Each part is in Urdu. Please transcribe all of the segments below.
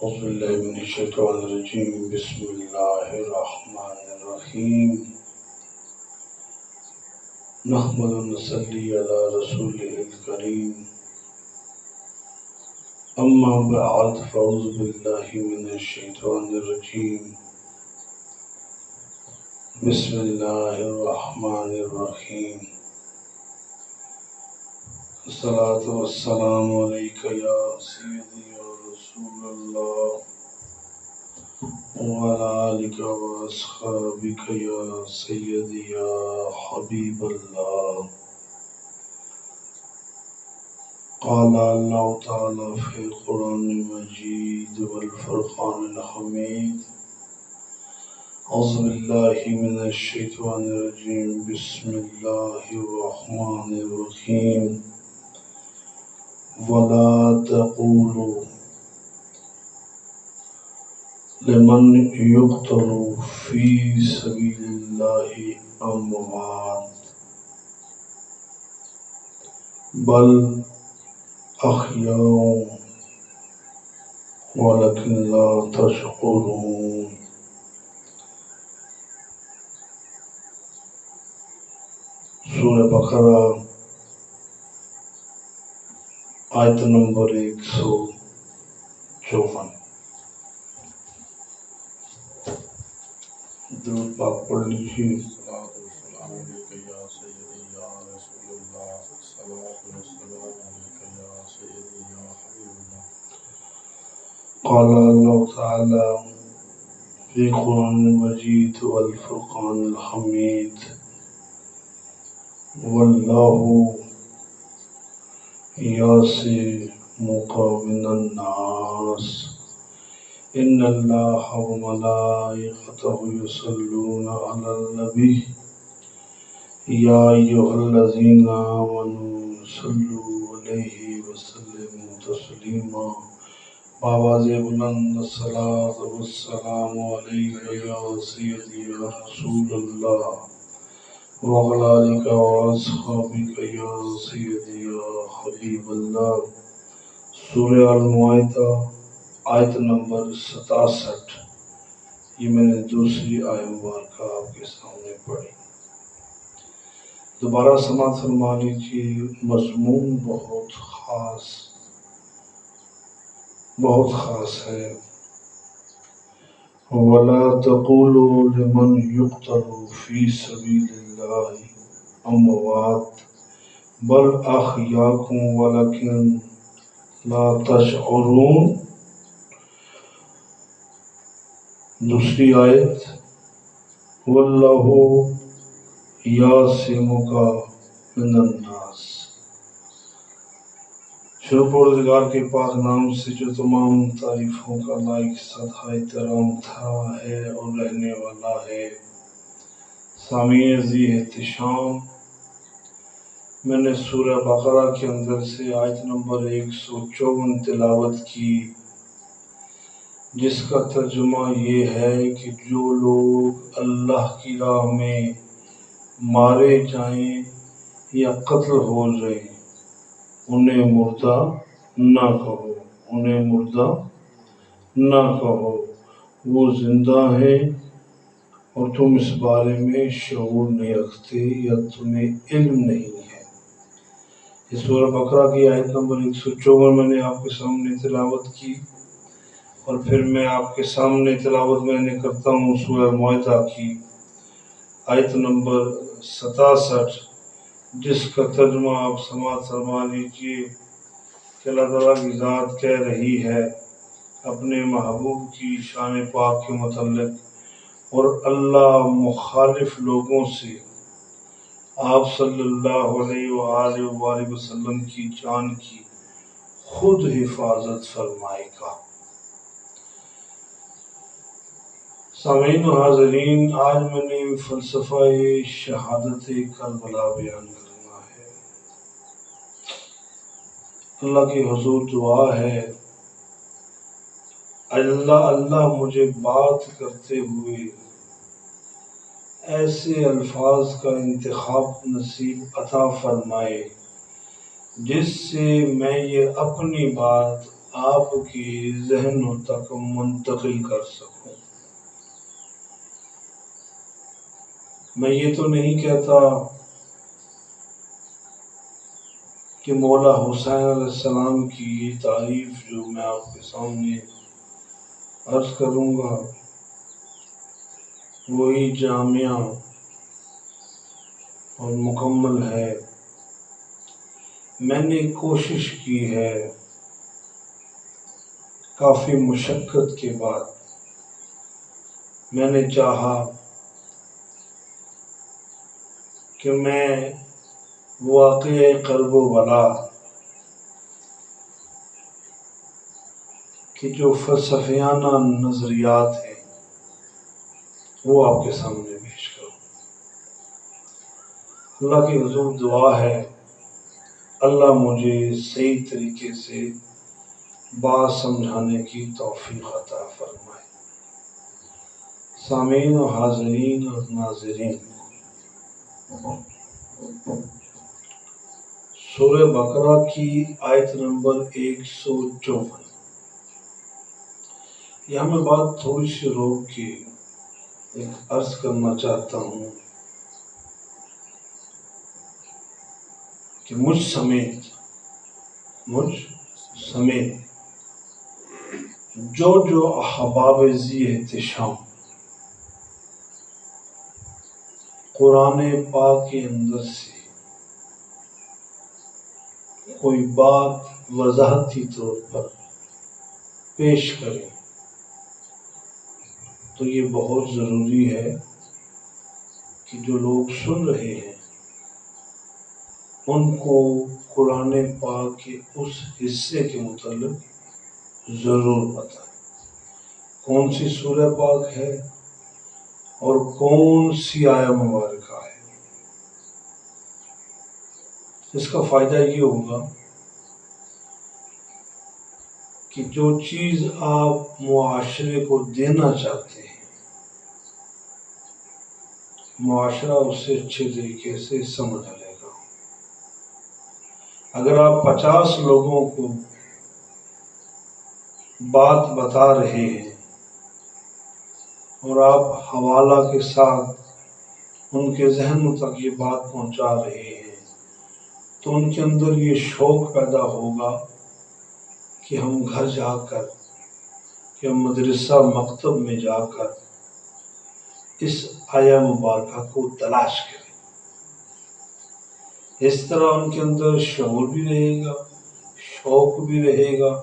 اعوذ باللہ من الشیطان الرجیم بسم اللہ الرحمن الرحیم نحمد و نصلی علی رسولہ الکریم اما بعد فاعوذ باللہ من الشیطان الرجیم بسم اللہ الرحمن الرحیم الصلاۃ والسلام علیک یا سیدی یا رسول اللہ وعلی آلک واصحابک یا سیدی یا حبیب اللہ قال اللہ تعالی فی القرآن المجید والفرقان الحمید اعوذ باللہ من الشیطان الرجیم بسم اللہ الرحمن الرحیم ولا تقولوا لمن يقتل في سبيل الله أموات بل أحياء ولكن لا تشعرون سورہ بقرہ آیت نمبر 154 درود پاک پڑھ لیجیے قال اللہ تعالی فی القرآن المجید والفرقان الحمید واللہ یعصمک من الناس ان اللہ وملائکتہ یصلون علی النبی یا ایھا الذین آمنوا صلوا علیہ وسلموا تسلیما بآواز بلند الصلاۃ والسلام علیک یا سیدی یا رسول اللہ وعلی آلک واصحابک یا سیدی یا حبیب اللہ سورہ المائدہ آیت نمبر 67 یہ میں نے دوسری آیت مبارکہ آپ کے سامنے پڑھی دوبارہ سماعت فرما لیجیے مضمون بہت خاص ہے وَلَا تَقُولُوا لِمَنْ يُقْتَلُ فِي سَبِيلِ اللَّهِ أَمْوَاتٌ بَلْ أَحْيَاءٌ وَلَكِنْ لَا تَشْعُرُونَ دوسری آیت وَاللَّهُ یعصمک من الناس شروع پروردگار کے پاک نام سے جو تمام تعریفوں کا لائق صدہ احترام تھا ہے اور رہنے والا ہے سامعین ذی احتشام میں نے سورہ بقرہ کے اندر سے آیت نمبر 154 تلاوت کی جس کا ترجمہ یہ ہے کہ جو لوگ اللہ کی راہ میں مارے جائیں یا قتل ہو جائیں انہیں مردہ نہ کہو وہ زندہ ہیں اور تم اس بارے میں شعور نہیں رکھتے یا تمہیں علم نہیں ہے اس سورہ بقرہ کی آیت نمبر 154 میں نے آپ کے سامنے تلاوت کی اور پھر میں آپ کے سامنے تلاوت میں نے کرتا ہوں سورہ مائدہ کی آیت نمبر 67 جس کا ترجمہ آپ سماعت فرما لیجیے کہ اللہ تعالیٰ کی ذات کہہ رہی ہے اپنے محبوب کی شان پاک کے متعلق اور اللہ مخالف لوگوں سے آپ صلی اللہ علیہ وآلہ وسلم کی جان کی خود حفاظت فرمائے گا سامعین و حاضرین آج میں نے فلسفہ شہادت کربلا بیان کرنا ہے اللہ کے حضور دعا ہے اللہ مجھے بات کرتے ہوئے ایسے الفاظ کا انتخاب نصیب عطا فرمائے جس سے میں یہ اپنی بات آپ کی ذہنوں تک منتقل کر سکوں۔ میں یہ تو نہیں کہتا کہ مولا حسین علیہ السلام کی یہ تعریف جو میں آپ کے سامنے عرض کروں گا وہی جامعہ اور مکمل ہے۔ میں نے کوشش کی ہے کافی مشقت کے بعد، میں نے چاہا کہ میں واقعہ کرب و بلا کہ جو فلسفیانہ نظریات ہیں وہ آپ کے سامنے پیش کروں۔ اللہ کی حضور دعا ہے اللہ مجھے صحیح طریقے سے بات سمجھانے کی توفیق عطا فرمائے۔ سامعین و حاضرین اور ناظرین، سورہ بقرہ کی آیت نمبر 154، یہاں میں بات تھوڑی سی روک کے ایک عرض کرنا چاہتا ہوں کہ مجھ سمیت جو احباب ذی احتشام قرآن پاک کے اندر سے کوئی بات وضاحتی طور پر پیش کرے تو یہ بہت ضروری ہے کہ جو لوگ سن رہے ہیں ان کو قرآن پاک کے اس حصے کے متعلق ضرور بتائیں، کون سی سورہ پاک ہے اور کون سی آیہ مبارکہ ہے۔ اس کا فائدہ یہ ہوگا کہ جو چیز آپ معاشرے کو دینا چاہتے ہیں معاشرہ اسے اچھے طریقے سے سمجھ لے گا۔ اگر آپ 50 لوگوں کو بات بتا رہے ہیں اور آپ حوالہ کے ساتھ ان کے ذہنوں تک یہ بات پہنچا رہے ہیں تو ان کے اندر یہ شوق پیدا ہوگا کہ ہم گھر جا کر یا مدرسہ مکتب میں جا کر اس آیہ مبارکہ کو تلاش کریں۔ اس طرح ان کے اندر شعور بھی رہے گا، شوق بھی رہے گا،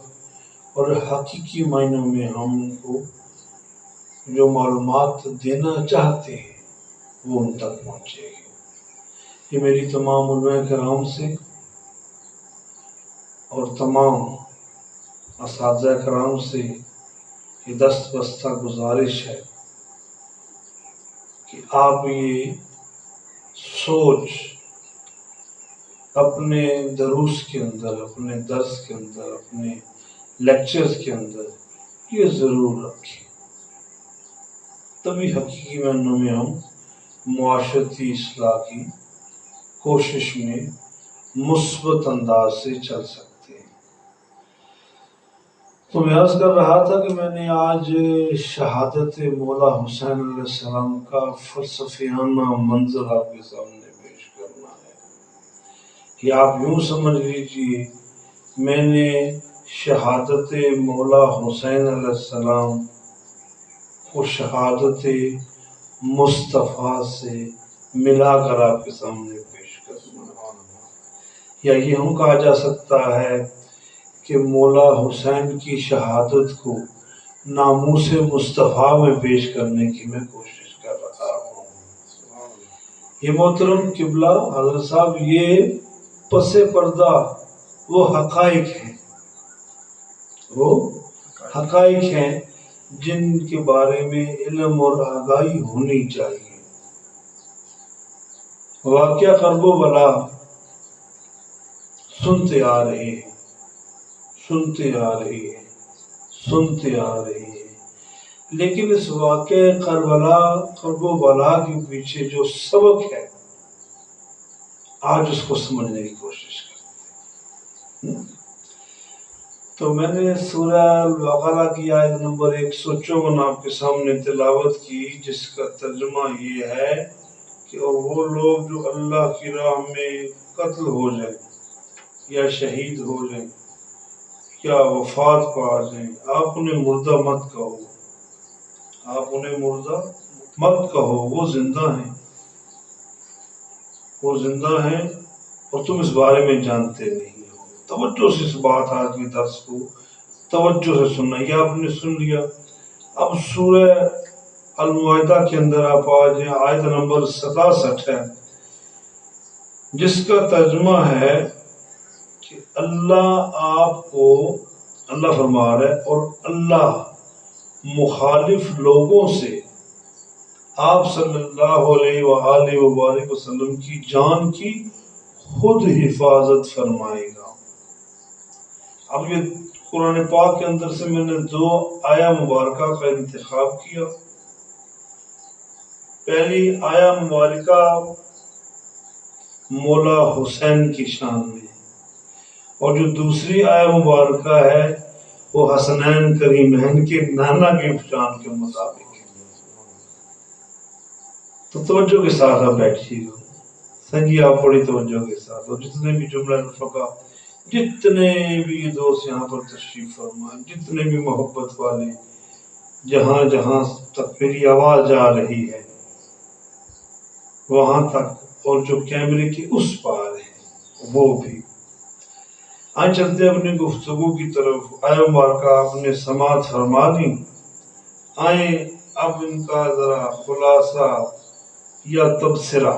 اور حقیقی معنوں میں ہم ان کو جو معلومات دینا چاہتے ہیں وہ ان تک پہنچے گی۔ یہ میری تمام علماء کرام سے اور تمام اساتذہ کرام سے یہ دست بستہ گزارش ہے کہ آپ یہ سوچ اپنے دروس کے اندر، اپنے درس کے اندر، اپنے لیکچرز کے اندر یہ ضرور رکھیں، تبھی حقیقی معنوں میں ہم معاشرتی اصلاح کی کوشش میں مثبت انداز سے چل سکتے ہیں۔ تو میں عرض کر رہا تھا کہ میں نے آج شہادت مولا حسین علیہ السلام کا فلسفیانہ منظر آپ کے سامنے پیش کرنا ہے، یا آپ یوں سمجھ لیجیے میں نے شہادت مولا حسین علیہ السلام کو شہادت مصطفیٰ سے ملا کر آپ کے سامنے پیش کرنا، یا یہ ہم کہا جا سکتا ہے کہ مولا حسین کی شہادت کو ناموس مصطفیٰ میں پیش کرنے کی میں کوشش کر رہا ہوں۔ یہ محترم قبلہ حضرت صاحب یہ پس پردہ وہ حقائق ہیں جن کے بارے میں علم اور آگاہی ہونی چاہیے۔ واقعہ کرب و بلا سنتے آ رہے ہیں، لیکن اس واقعہ کرب و بلا کے پیچھے جو سبق ہے آج اس کو سمجھنے کی کوشش کریں۔ تو میں نے سورہ البقرہ کی آیت نمبر 154 آپ کے سامنے تلاوت کی، جس کا ترجمہ یہ ہے کہ اور وہ لوگ جو اللہ کی راہ میں قتل ہو جائیں یا شہید ہو جائیں یا وفات پا جائیں، آپ انہیں مردہ مت کہو، آپ انہیں مردہ مت کہو، وہ زندہ ہیں، وہ زندہ ہیں اور تم اس بارے میں جانتے نہیں ہو۔ توجہ سے اس بات آج کے درس کو توجہ سے سننا، یہ آپ نے سن لیا۔ اب سورہ المائدہ کے اندر آپ آ جائیں، آیت نمبر 67 ہے، جس کا ترجمہ ہے کہ اللہ فرما رہا ہے اور اللہ مخالف لوگوں سے آپ صلی اللہ علیہ وآلہ وبارک وسلم کی جان کی خود حفاظت فرمائے گا۔ اب یہ قرآن پاک کے اندر سے میں نے 2 آیا مبارکہ کا انتخاب کیا۔ پہلی آیا مبارکہ مولا حسین کی شان میں، اور جو دوسری آیا مبارکہ ہے وہ حسنین کریمین کے نانا کی شان کے مطابق ہے۔ تو توجہ کے ساتھ آپ بیٹھیے گا، سنجی آپ بڑی توجہ کے ساتھ، اور جتنے بھی جملہ الفقہ، جتنے بھی دوست یہاں پر تشریف فرما، جتنے بھی محبت والے جہاں جہاں تک میری آواز جا رہی ہے وہاں تک، اور جو کیمرے کے اس پار ہے وہ بھی، آج چلتے اپنی گفتگو کی طرف۔ آیا مبارکہ آپ نے سماعت فرما لی، آئیں اب ان کا ذرا خلاصہ یا تبصرہ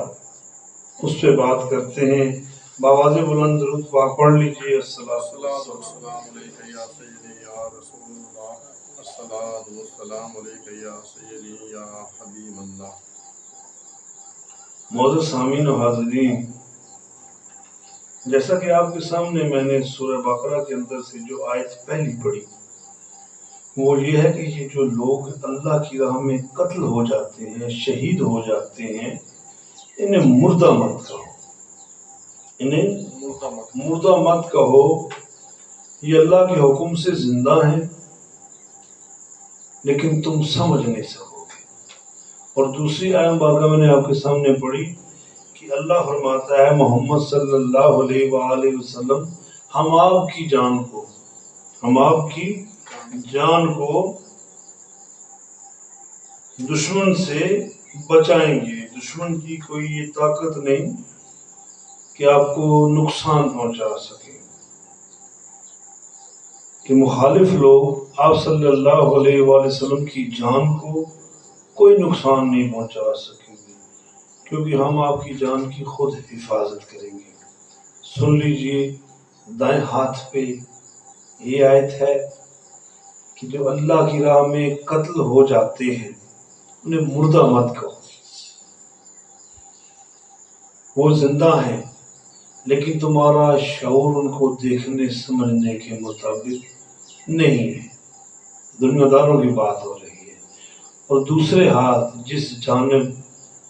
اس پہ بات کرتے ہیں۔ بآواز بلند درود پاک پڑھ لیجیے۔ السلام علیکم یا سیدی یا رسول اللہ، السلام علیکم یا سیدی یا حبیب اللہ۔ معزز سامعین و حاضرین، جیسا کہ آپ کے سامنے میں نے سورہ بقرہ کے اندر سے جو آیت پہلی پڑھی وہ یہ ہے کہ یہ جو لوگ اللہ کی راہ میں قتل ہو جاتے ہیں، شہید ہو جاتے ہیں، انہیں مردہ مت کہو، انہیں مردہ مت کہو، یہ اللہ کے حکم سے زندہ ہیں لیکن تم سمجھ نہیں سکو گے۔ اور دوسری آیت مبارکہ میں نے آپ کے سامنے پڑھی کہ اللہ فرماتا ہے محمد صلی اللہ علیہ وآلہ وسلم، ہم آپ کی جان کو دشمن سے بچائیں گے۔ دشمن کی کوئی یہ طاقت نہیں کہ آپ کو نقصان پہنچا سکے، کہ مخالف لوگ آپ صلی اللہ علیہ وآلہ وسلم کی جان کو کوئی نقصان نہیں پہنچا سکیں گے، کیونکہ ہم آپ کی جان کی خود حفاظت کریں گے۔ سن لیجئے، دائیں ہاتھ پہ یہ آیت ہے کہ جو اللہ کی راہ میں قتل ہو جاتے ہیں انہیں مردہ مت کہو، وہ زندہ ہیں لیکن تمہارا شعور ان کو دیکھنے سمجھنے کے مطابق نہیں ہے۔ دنیا داروں کی بات ہو رہی ہے۔ اور دوسرے ہاتھ، جس جانب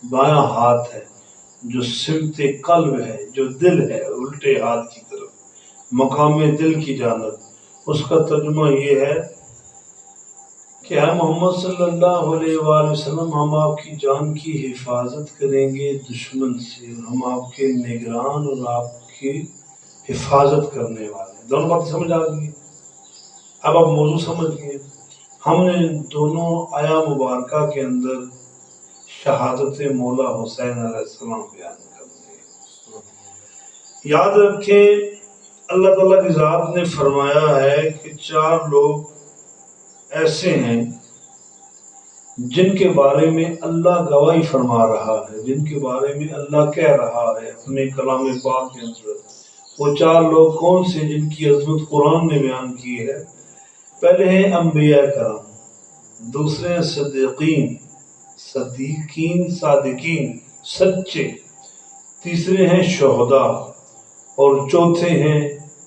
بایاں ہاتھ ہے، جو سمت قلب ہے، جو دل ہے، الٹے ہاتھ کی طرف، مقام دل کی جانب، اس کا ترجمہ یہ ہے کہ اے محمد صلی اللہ علیہ وآلہ وسلم، ہم آپ کی جان کی حفاظت کریں گے دشمن سے، اور ہم آپ کے نگران اور آپ کی حفاظت کرنے والے ہیں۔ دونوں باتیں سمجھ آ گئی؟ اب آپ موضوع سمجھ گئے۔ ہم نے دونوں آیا مبارکہ کے اندر شہادت مولا حسین علیہ السلام بیان کر دی۔ یاد رکھیں، اللہ تعالیٰ کی ذات نے فرمایا ہے کہ 4 لوگ ایسے ہیں جن کے بارے میں اللہ گواہی فرما رہا ہے، جن کے بارے میں اللہ کہہ رہا ہے اپنے کلام پاک کے اندر۔ وہ 4 لوگ کون سے جن کی عظمت قرآن نے بیان کی ہے؟ پہلے ہیں انبیاء کرام، دوسرے ہیں صادقین سچے، تیسرے ہیں شہداء، اور چوتھے ہیں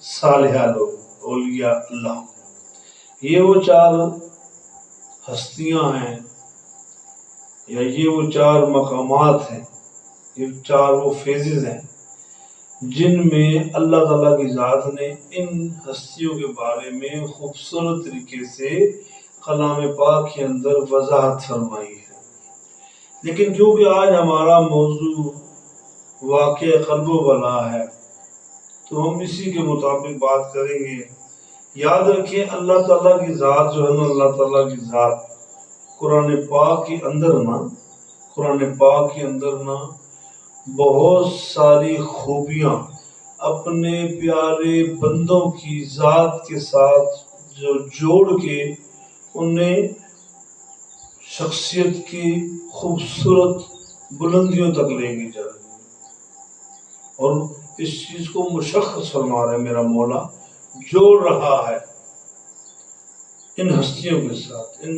صالحہ لوگ، اولیاء اللہ۔ یہ وہ 4 ہستیاں ہیں، یا یہ وہ 4 مقامات ہیں، یہ 4 وہ فیزز ہیں جن میں اللہ تعالیٰ کی ذات نے ان ہستیوں کے بارے میں خوبصورت طریقے سے کلام پاک کے اندر وضاحت فرمائی ہے۔ لیکن کیونکہ آج ہمارا موضوع واقع قلب و بلا ہے تو ہم اسی کے مطابق بات کریں گے۔ یاد رکھیں اللہ تعالیٰ کی ذات جو ہے نا، اللہ تعالیٰ کی ذات قرآن پاک کے اندر نا بہت ساری خوبیاں اپنے پیارے بندوں کی ذات کے ساتھ جو جوڑ کے انہیں شخصیت کی خوبصورت بلندیوں تک لے کے جا رہی ہے، اور اس چیز کو مشخص فرما رہے میرا مولا، جوڑ رہا ہے ان ہستیوں کے ساتھ، ان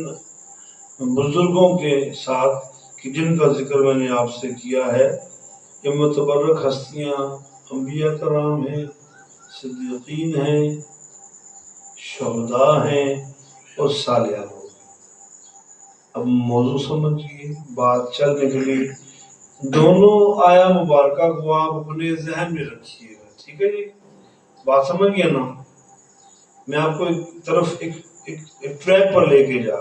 بزرگوں کے ساتھ کہ جن کا ذکر میں نے آپ سے کیا ہے۔ یہ متبرک ہستیاں انبیاء کرام ہیں، صدیقین ہیں، شہداء ہیں اور صالحین لوگ۔ اب موضوع سمجھیے، بات چل نکلی، دونوں آیا مبارکہ کو آپ اپنے ذہن میں رکھیے گا، ٹھیک ہے جی؟ بات سمجھ گیا نا؟ میں آپ کو ایک ٹریک پر لے کے جا،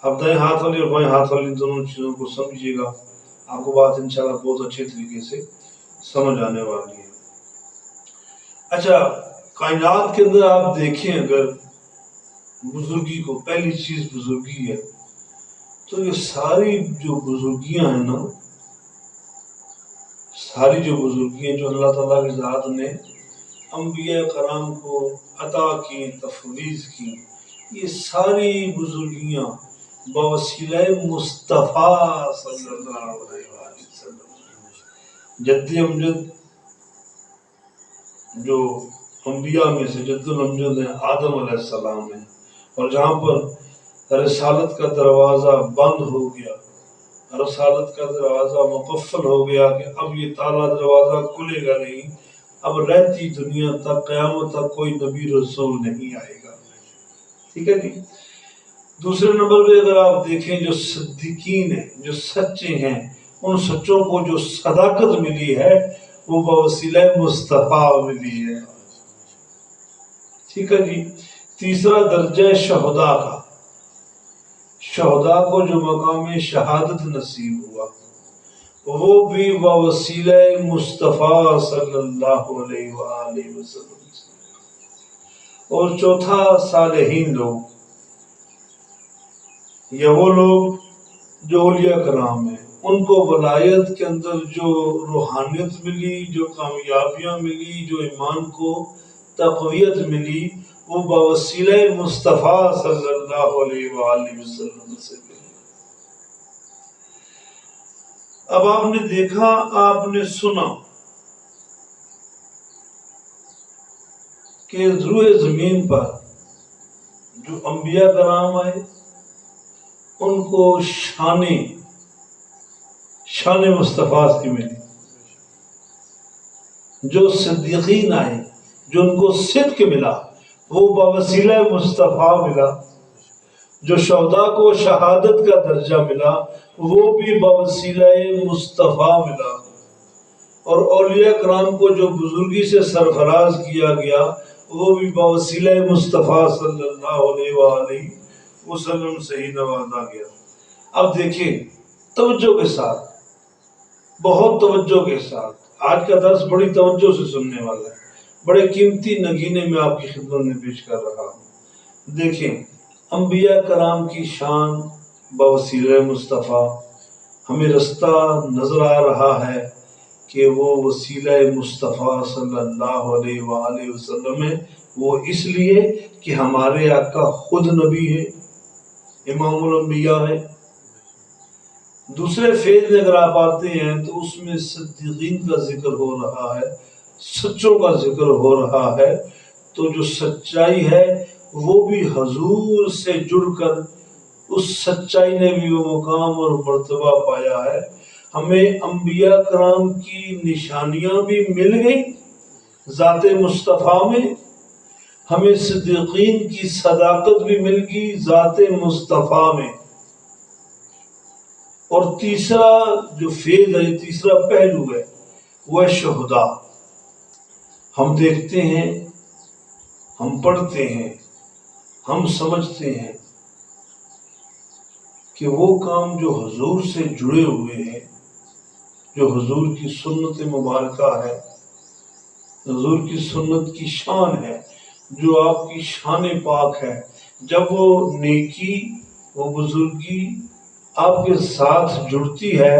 اب دائیں ہاتھ والی اور بائیں ہاتھ والی دونوں چیزوں کو سمجھیے گا، آپ کو بات انشاءاللہ بہت اچھے طریقے سے سمجھ آنے والی ہے۔ اچھا، کائنات کے اندر آپ دیکھیں اگر بزرگی کو، پہلی چیز بزرگی ہے، تو یہ ساری جو بزرگیاں ہیں نا، ساری جو بزرگیاں جو اللہ تعالیٰ کی ذات نے انبیاء کرام کو عطا کی، تفویض کی، یہ ساری بزرگیاں بوسیلہ مصطفیٰ صلی اللہ علیہ وسلم، جد امجد جو انبیاء میں سے جد الامجد ہیں آدم علیہ السلام ہیں، اور جہاں پر رسالت کا دروازہ بند ہو گیا، رسالت کا دروازہ مقفل ہو گیا کہ اب یہ تالا دروازہ کھلے گا نہیں، اب رہتی دنیا تک قیامت تک کوئی نبی رسول نہیں آئے گا، ٹھیک ہے جی؟ دوسرے نمبر پہ اگر آپ دیکھیں جو صدیقین ہیں، جو سچے ہیں، ان سچوں کو جو صداقت ملی ہے وہ بوسیلہ مصطفیٰ ملی ہے، ٹھیک ہے جی؟ تیسرا درجہ شہداء کا، شہداء کو جو مقام شہادت نصیب ہوا وہ بھی بوسیلہ مصطفیٰ صلی اللہ علیہ وآلہ وسلم سے۔ اور چوتھا صالحین لوگ، یہ وہ لوگ جو اولیاء کرام ہیں، ان کو ولایت کے اندر جو روحانیت ملی، جو کامیابیاں ملی، جو ایمان کو تقویت ملی، وہ بوسیلہ مصطفیٰ صلی اللہ علیہ وآلہ وسلم سے ملی۔ اب آپ نے دیکھا، آپ نے سنا کہ روئے زمین پر جو انبیاء کرام آئے ان کو شان مصطفیٰ کی ملی، جو صدیقین آئے جو ان کو صدق ملا وہ بوسیلہ مصطفیٰ ملا، جو شہداء کو شہادت کا درجہ ملا وہ بھی بوسیلہ مصطفیٰ ملا، اور اولیاء کرام کو جو بزرگی سے سرفراز کیا گیا وہ بھی بوسیلہ مصطفیٰ صلی اللہ علیہ وآلہ وسلم سے ہی نوازا گیا۔ اب دیکھیں توجہ کے ساتھ، بہت توجہ کے ساتھ، آج کا درس بڑی توجہ سے سننے والا ہے، بڑے قیمتی نگینے میں آپ کی خدمت میں پیش کر رہا ہوں۔ دیکھیں انبیاء کرام کی شان بوسیلہ مصطفیٰ، ہمیں رستہ نظر آ رہا ہے کہ وہ وسیلہ مصطفیٰ صلی اللہ علیہ وآلہ وسلم ہے، وہ اس لیے کہ ہمارے آقا خود نبی ہے، امام الانبیاء ہے۔ دوسرے فیض میں اگر آپ آتے ہیں تو اس میں صدیقین کا ذکر ہو رہا ہے، سچوں کا ذکر ہو رہا ہے، تو جو سچائی ہے وہ بھی حضور سے جڑ کر اس سچائی نے بھی وہ مقام اور مرتبہ پایا ہے۔ ہمیں انبیاء کرام کی نشانیاں بھی مل گئی ذات مصطفیٰ میں، ہمیں صدیقین کی صداقت بھی مل گئی ذات مصطفیٰ میں، اور تیسرا جو فیض ہے، تیسرا پہلو ہے، و شہدا۔ ہم دیکھتے ہیں، ہم پڑھتے ہیں، ہم سمجھتے ہیں کہ وہ کام جو حضور سے جڑے ہوئے ہیں، جو حضور کی سنت مبارکہ ہے، حضور کی سنت کی شان ہے، جو آپ کی شان پاک ہے، جب وہ نیکی، وہ بزرگی آپ کے ساتھ جڑتی ہے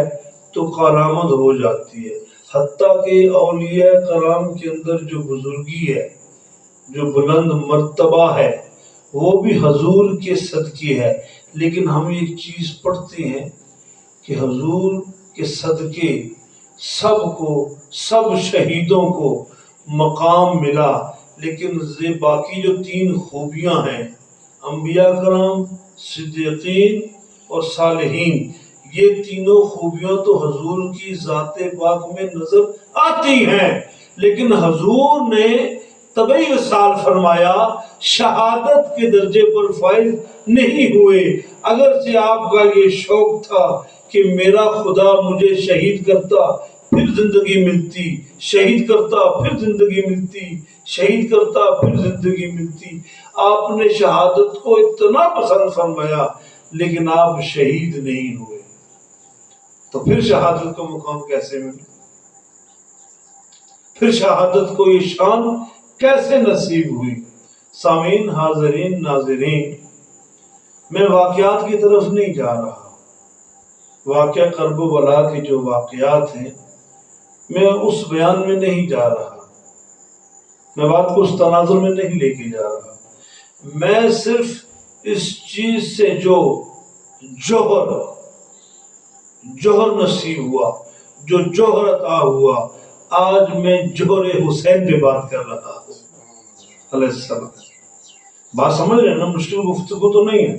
تو کارآمد ہو جاتی ہے۔ حتیٰ کہ اولیاء کرام کے اندر جو بزرگی ہے، جو بلند مرتبہ ہے، وہ بھی حضور کے صدقے ہے۔ لیکن ہم ایک چیز پڑھتے ہیں کہ حضور کے صدقے سب شہیدوں کو مقام ملا، لیکن باقی جو 3 خوبیاں ہیں، انبیاء کرام، صدیقین اور صالحین، یہ تینوں خوبیاں تو حضور کی ذات پاک میں نظر آتی ہیں، لیکن حضور نے طبعی وصال فرمایا، شہادت کے درجے پر فائز نہیں ہوئے۔ اگرچہ آپ کا یہ شوق تھا کہ میرا خدا مجھے شہید کرتا پھر زندگی ملتی، شہید کرتا پھر زندگی ملتی، شہید کرتا پھر زندگی ملتی، آپ نے شہادت کو اتنا پسند فرمایا لیکن آپ شہید نہیں ہوئے، تو پھر شہادت کا مقام کیسے ملے؟ پھر شہادت کو یہ شان کیسے نصیب ہوئی؟ سامعین، حاضرین، ناظرین، میں واقعات کی طرف نہیں جا رہا، واقعہ کرب و بلا کے جو واقعات ہیں میں اس بیان میں نہیں جا رہا، میں بات کو اس تناظر میں نہیں لے کے جا رہا، میں صرف اس چیز سے جو جوہر نصیب ہوا، جو جوہر عطا ہوا، آج میں جوہر حسین پہ بات کر رہا ہوں علیہ السلام۔ بات سمجھ رہے ہیں نا؟ مشکل گفتگو تو نہیں ہے۔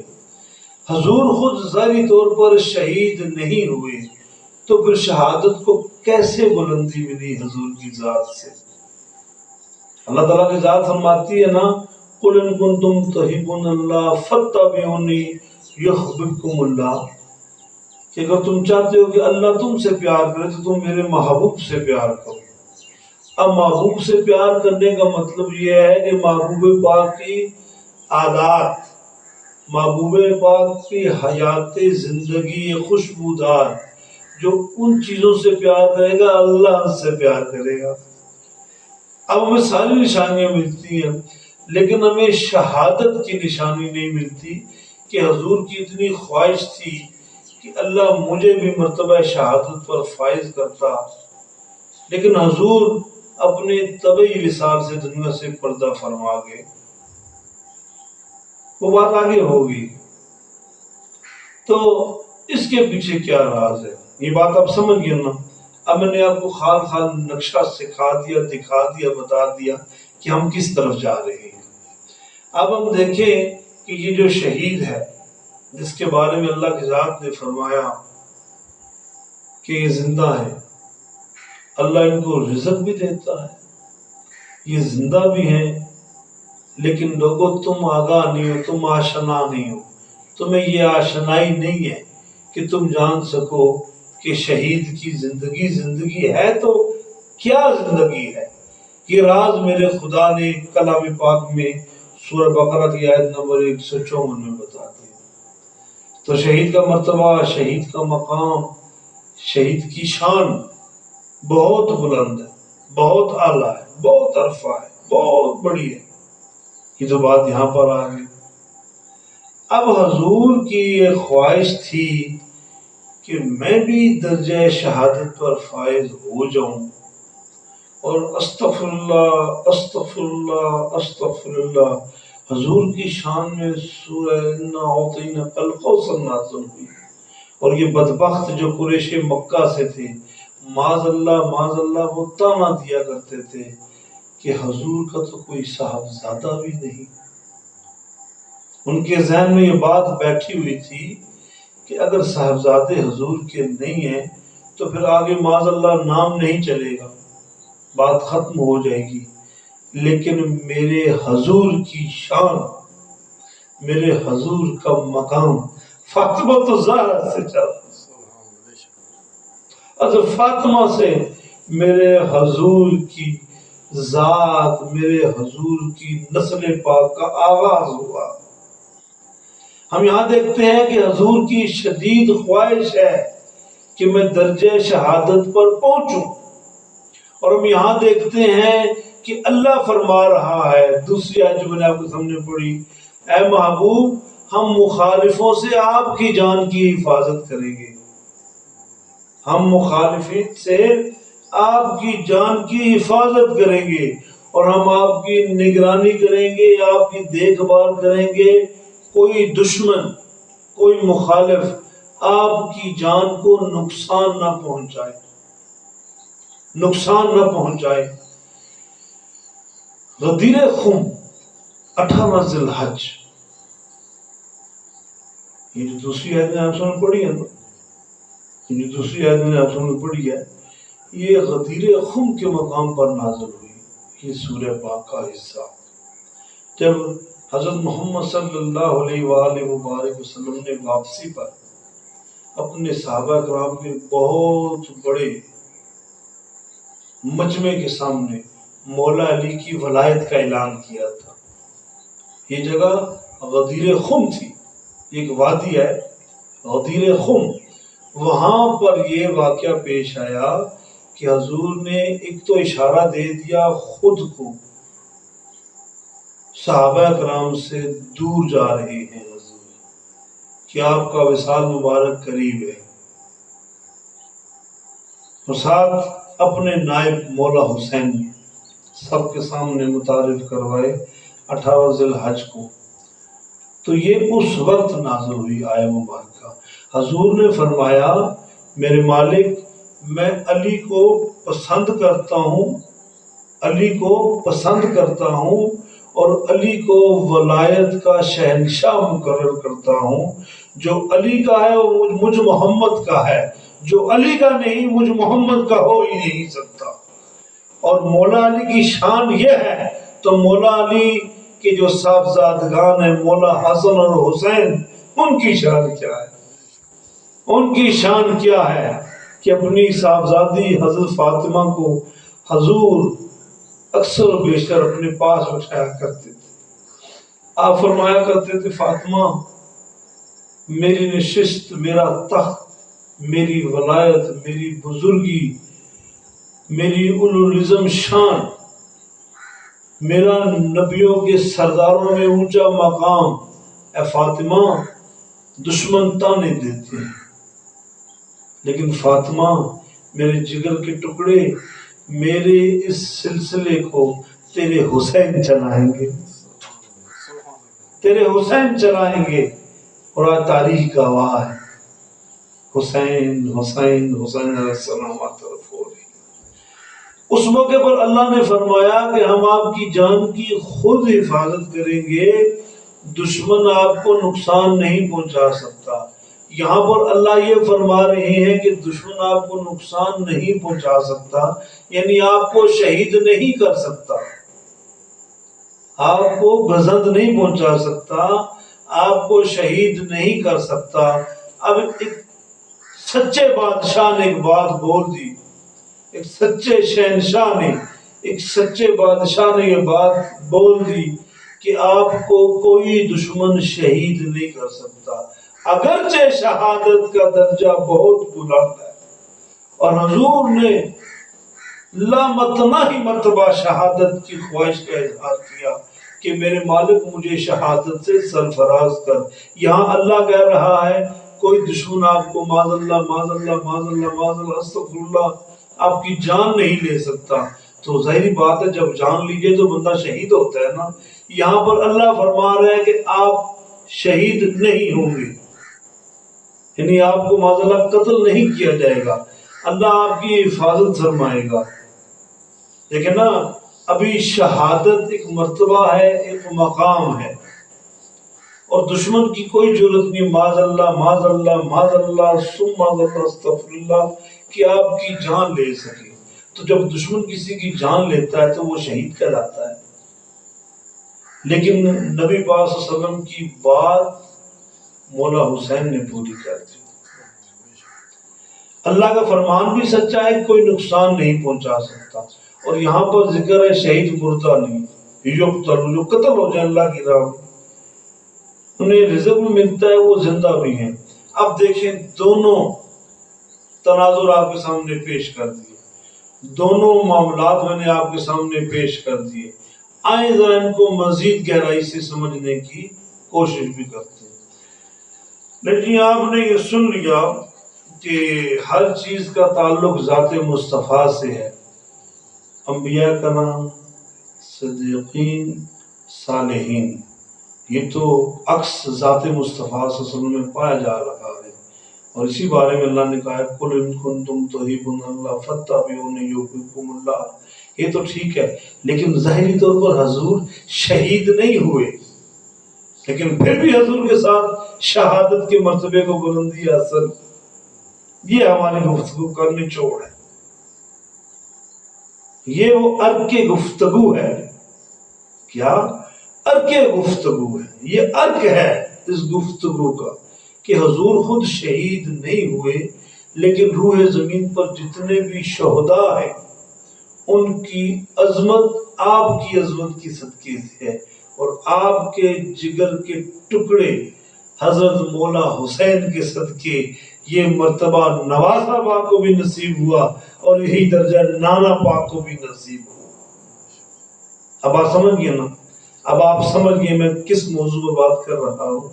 حضور خود ظاہری طور پر شہید نہیں ہوئے تو پھر شہادت کو کیسے بلندی ملی حضور کی ذات سے؟ اللہ تعالیٰ کی ذات فرماتی ہے نا، قُلْ إِن كُنتُمْ تُحِبُّونَ اللَّهَ فَاتَّبِعُونِي يُحْبِبْكُمُ اللَّهُ، کہ اگر تم چاہتے ہو کہ اللہ تم سے پیار کرے تو تم میرے محبوب سے پیار کرو۔ اب محبوب سے پیار کرنے کا مطلب یہ ہے کہ محبوب پاک کی عادات، محبوب پاک کی حیات زندگی خوشبودار، جو ان چیزوں سے پیار کرے گا اللہ سے پیار کرے گا۔ اب ہمیں ساری نشانیاں ملتی ہیں لیکن ہمیں شہادت کی نشانی نہیں ملتی کہ حضور کی اتنی خواہش تھی کہ اللہ مجھے بھی مرتبہ شہادت پر فائز کرتا، لیکن حضور اپنے طبعی وصال سے دنیا سے پردہ فرما گئے۔ وہ بات آگے ہوگی، تو اس کے پیچھے کیا راز ہے یہ بات آپ سمجھ گئے نا؟ اب میں نے آپ کو خال نقشہ سکھا دیا، دکھا دیا، بتا دیا کہ ہم کس طرف جا رہے ہیں۔ اب ہم دیکھیں کہ یہ جو شہید ہے جس کے بارے میں اللہ کی ذات نے فرمایا کہ یہ زندہ ہے، اللہ ان کو رزق بھی دیتا ہے، یہ زندہ بھی ہیں، لیکن لوگوں تم آگاہ نہیں ہو، تم آشنا نہیں ہو، تمہیں یہ آشنائی نہیں ہے کہ تم جان سکو کہ شہید کی زندگی ہے تو کیا زندگی ہے۔ یہ راز میرے خدا نے کلام پاک میں سورہ بقرہ کی آیت نمبر 154 میں بتا دیا۔ تو شہید کا مرتبہ، شہید کا مقام، شہید کی شان بہت بلند ہے، بہت اعلیٰ ہے، بہت عرفہ ہے، بہت بڑی ہے۔ یہ تو بات یہاں پر آ گئی۔ اب حضور کی یہ خواہش تھی کہ میں بھی درجہ شہادت پر فائز ہو جاؤں، اور استغفر اللہ استغفر اللہ استغفر اللہ، حضور کی شان میں سورہ انا اعطیناک الکوثر نازل ہوئی، اور یہ بدبخت جو قریش مکہ سے تھے، معاذ اللہ وہ تانا دیا کرتے تھے کہ حضور کا تو کوئی صاحبزادہ بھی نہیں۔ ان کے ذہن میں یہ بات بیٹھی ہوئی تھی کہ اگر صاحبزادے حضور کے نہیں ہیں تو پھر آگے معاذ اللہ نام نہیں چلے گا، بات ختم ہو جائے گی۔ لیکن میرے حضور کی شان، میرے حضور کا مقام فاطمہ تو زہرا سے چلا، حضرت فاطمہ سے میرے حضور کی ذات، میرے حضور کی نسل پاک کا آغاز ہوا۔ ہم یہاں دیکھتے ہیں کہ حضور کی شدید خواہش ہے کہ میں درجہ شہادت پر پہنچوں، اور ہم یہاں دیکھتے ہیں کہ اللہ فرما رہا ہے، دوسری آیت جو میں نے آپ کے سامنے پڑھی، اے محبوب ہم مخالفوں سے آپ کی جان کی حفاظت کریں گے، ہم مخالفین سے آپ کی جان کی حفاظت کریں گے، اور ہم آپ کی نگرانی کریں گے، آپ کی دیکھ بھال کریں گے، کوئی دشمن، کوئی مخالف آپ کی جان کو نقصان نہ پہنچائے، نقصان نہ پہنچائے۔ غدیر خم 18 ذی الحج، یہ جو دوسری آیت میں آپ سامنے پڑھی ہے نا، یہ جو دوسری آیت میں آپ سامنے پڑھی ہے، یہ غدیر خم کے مقام پر نازل ہوئی، یہ سورہ پاک کا حصہ۔ جب حضرت محمد صلی اللہ علیہ وآلہ وبارک وسلم نے واپسی پر اپنے صحابہ کرام کے بہت بڑے مجمع کے سامنے مولا علی کی ولایت کا اعلان کیا تھا، یہ جگہ غدیر خم تھی، ایک وادی ہے غدیر خم، وہاں پر یہ واقعہ پیش آیا کہ حضور نے ایک تو اشارہ دے دیا خود کو، صحابہ کرام سے دور جا رہے ہیں حضور، کہ آپ کا وصال مبارک قریب ہے، اور ساتھ اپنے نائب مولا حسین سب کے سامنے متعارف کروائے 18 ذی الحج کو۔ تو یہ اس وقت نازل ہوئی آیہ مبارکہ۔ حضور نے فرمایا میرے مالک میں علی کو پسند کرتا ہوں، علی کو پسند کرتا ہوں، اور علی کو ولایت کا شہنشاہ مقرر کرتا ہوں، جو علی کا ہے وہ مجھ محمد کا ہے، جو علی کا نہیں مجھ محمد کا ہو ہی نہیں سکتا۔ اور مولا علی کی شان یہ ہے، تو مولا علی کے جو صاحبزادگان ہیں مولا حسن اور حسین، ان کی شان کیا ہے؟ ان کی شان کیا ہے کہ اپنی صاحبزادی حضرت فاطمہ کو حضور اکثر و بیشتر اپنے پاس بٹھایا کرتے تھے۔ آپ فرمایا کرتے تھے فاطمہ میری نشست، میرا تخت، میری ولایت، میری بزرگی، میری العظم شان، میرا نبیوں کے سرداروں میں اونچا مقام، اے فاطمہ دشمن تانے دیتے ہیں، لیکن فاطمہ میرے جگر کے ٹکڑے، میرے اس سلسلے کو تیرے حسین چلائیں گے، تیرے حسین چلائیں گے۔ اور آج تاریخ کا گواہ ہے، حسین حسین حسین علیہ السلام طرف ہو رہی۔ اس موقع پر اللہ نے فرمایا کہ ہم آپ کی جان کی خود حفاظت کریں گے، دشمن آپ کو نقصان نہیں پہنچا سکتا۔ یہاں پر اللہ یہ فرما رہے ہیں کہ دشمن آپ کو نقصان نہیں پہنچا سکتا، یعنی آپ کو شہید نہیں کر سکتا، آپ کو گزند نہیں پہنچا سکتا، آپ کو شہید نہیں کر سکتا۔ اب ایک سچے بادشاہ نے ایک بات بول دی، ایک سچے شہنشاہ نے، ایک سچے بادشاہ نے یہ بات بول دی کہ آپ کو کوئی دشمن شہید نہیں کر سکتا، اگرچہ شہادت کا درجہ بہت بلند ہے۔ اور حضور نے لامتناہی مرتبہ شہادت کی خواہش کا اظہار کیا کہ میرے مالک مجھے شہادت سے سرفراز کر۔ یہاں اللہ کہہ رہا ہے کوئی دشمن آپ کو معاذ اللہ معاذ اللہ معاذ اللہ معاذ اللہ استغفر اللہ آپ کی جان نہیں لے سکتا، تو ظاہری بات ہے جب جان لیجئے تو بندہ شہید ہوتا ہے نا۔ یہاں پر اللہ فرما رہا ہے کہ آپ شہید نہیں ہوں گے، یعنی آپ کو معاذ اللہ قتل نہیں کیا جائے گا، اللہ آپ کی حفاظت فرمائے گا۔ دیکھیں نا، ابھی شہادت ایک مرتبہ ہے، ایک مقام ہے، اور دشمن کی کوئی ضرورت نہیں معاذ اللہ معاذ اللہ معاذ اللہ ثم معاذ اللہ استغفر اللہ کہ آپ کی جان لے سکے۔ تو جب دشمن کسی کی جان لیتا ہے تو وہ شہید کہلاتا ہے، لیکن نبی پاک صلی اللہ علیہ وسلم کی بات مولا حسین نے پوری کر دی۔ اللہ کا فرمان بھی سچا ہے، کوئی نقصان نہیں پہنچا سکتا. اور یہاں پر ذکر ہے شہید مردہ نہیں، یقتل جو قتل ہو جائے اللہ کی راہ میں، انہیں رزق بھی ملتا ہے، وہ زندہ بھی ہیں. اب دیکھیں دونوں تناظر آپ کے سامنے پیش کر دیے، دونوں معاملات میں نے آپ کے سامنے پیش کر دیے. آئیں ذرا ان کو مزید گہرائی سے سمجھنے کی کوشش بھی کرتے ہیں. لیکن آپ نے یہ سن لیا کہ ہر چیز کا تعلق ذات مصطفیٰ سے ہے. انبیاء کا نام، صدیقین، صالحین، یہ تو عکس ذات مصطفیٰ صلی اللہ علیہ وسلم میں پایا جا رہا ہے. اور اسی بارے میں اللہ نے کہا ہے قُلْ إِن كُنتُمْ تُحِبُّونَ اللَّهَ فَاتَّبِعُونِي يُحْبِبْكُمُ اللَّهُ. یہ تو ٹھیک ہے، لیکن ظاہری طور پر حضور شہید نہیں ہوئے، لیکن پھر بھی حضور کے ساتھ شہادت کے مرتبے کو بلندی حاصل. یہ ہماری گفتگو کا نچوڑ ہے، یہ وہ ارک گفتگو ہے. کیا ارک گفتگو ہے، یہ ارک ہے اس گفتگو کا کہ حضور خود شہید نہیں ہوئے، لیکن روح زمین پر جتنے بھی شہداء ہیں ان کی عظمت آپ کی عظمت کی صدقے سے ہے. اور آپ کے جگر کے ٹکڑے حضرت مولا حسین کے صدقے یہ مرتبہ نواسہ پاک کو بھی نصیب ہوا، اور یہی درجہ نانا پاک کو بھی نصیب ہوا. اب آپ سمجھ گئے نا، اب آپ سمجھ گئے میں کس موضوع پر بات کر رہا ہوں.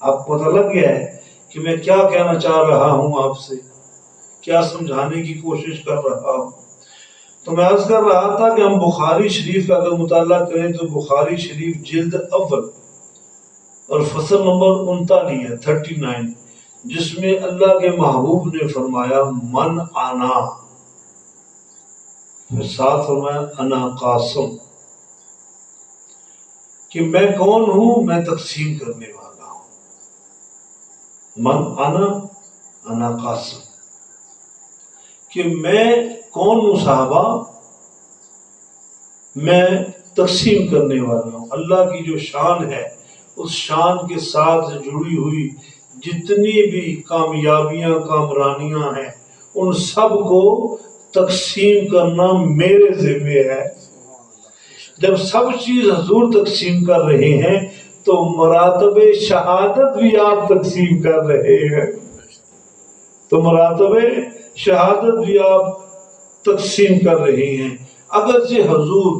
آپ کو پتہ لگ گیا ہے کہ میں کیا کہنا چاہ رہا ہوں، آپ سے کیا سمجھانے کی کوشش کر رہا ہوں. تو میں عرض کر رہا تھا کہ ہم بخاری شریف کا اگر مطالعہ کریں تو بخاری شریف جلد اول اور فصل نمبر 39 ہے 39، جس میں اللہ کے محبوب نے فرمایا من آنا، پھر ساتھ فرمایا انا قاسم، کہ میں کون ہوں، میں تقسیم کرنے والا ہوں. من انا قاسم، کہ میں کون ہوں صحابہ، میں تقسیم کرنے والا ہوں. اللہ کی جو شان ہے اس شان کے ساتھ جڑی ہوئی جتنی بھی کامیابیاں کامرانیاں ہیں ان سب کو تقسیم کرنا میرے ذمہ ہے. جب سب چیز حضور تقسیم کر رہے ہیں تو مراتب شہادت بھی آپ تقسیم کر رہے ہیں، تو مراتب شہادت بھی آپ تقسیم کر رہے ہیں. اگرچہ حضور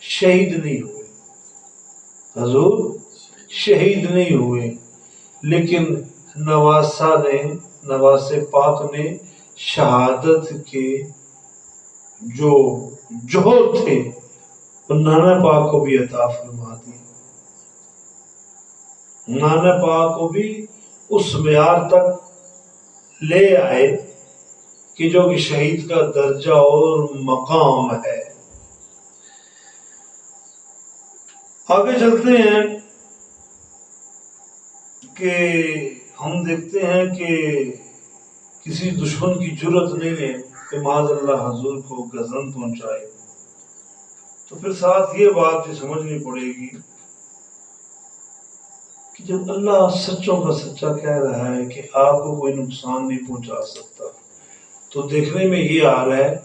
شہید نہیں ہوئے، حضور شہید نہیں ہوئے، لیکن نواس پاک نے شہادت کے جو جوہر تھے وہ نانا پاک کو بھی عطا فرما دی. نانا پاک کو بھی اس معیار تک لے آئے کہ جو کہ شہید کا درجہ اور مقام ہے. آگے چلتے ہیں کہ ہم دیکھتے ہیں کہ کسی دشمن کی جرت نہیں ہے کہ معاذ اللہ حضور کو گزن پہنچائے. تو پھر ساتھ یہ بات بھی سمجھنی پڑے گی کہ جب اللہ سچوں کا سچا کہہ رہا ہے کہ آپ کو کوئی نقصان نہیں پہنچا سکتا، تو دیکھنے میں یہ آ رہا ہے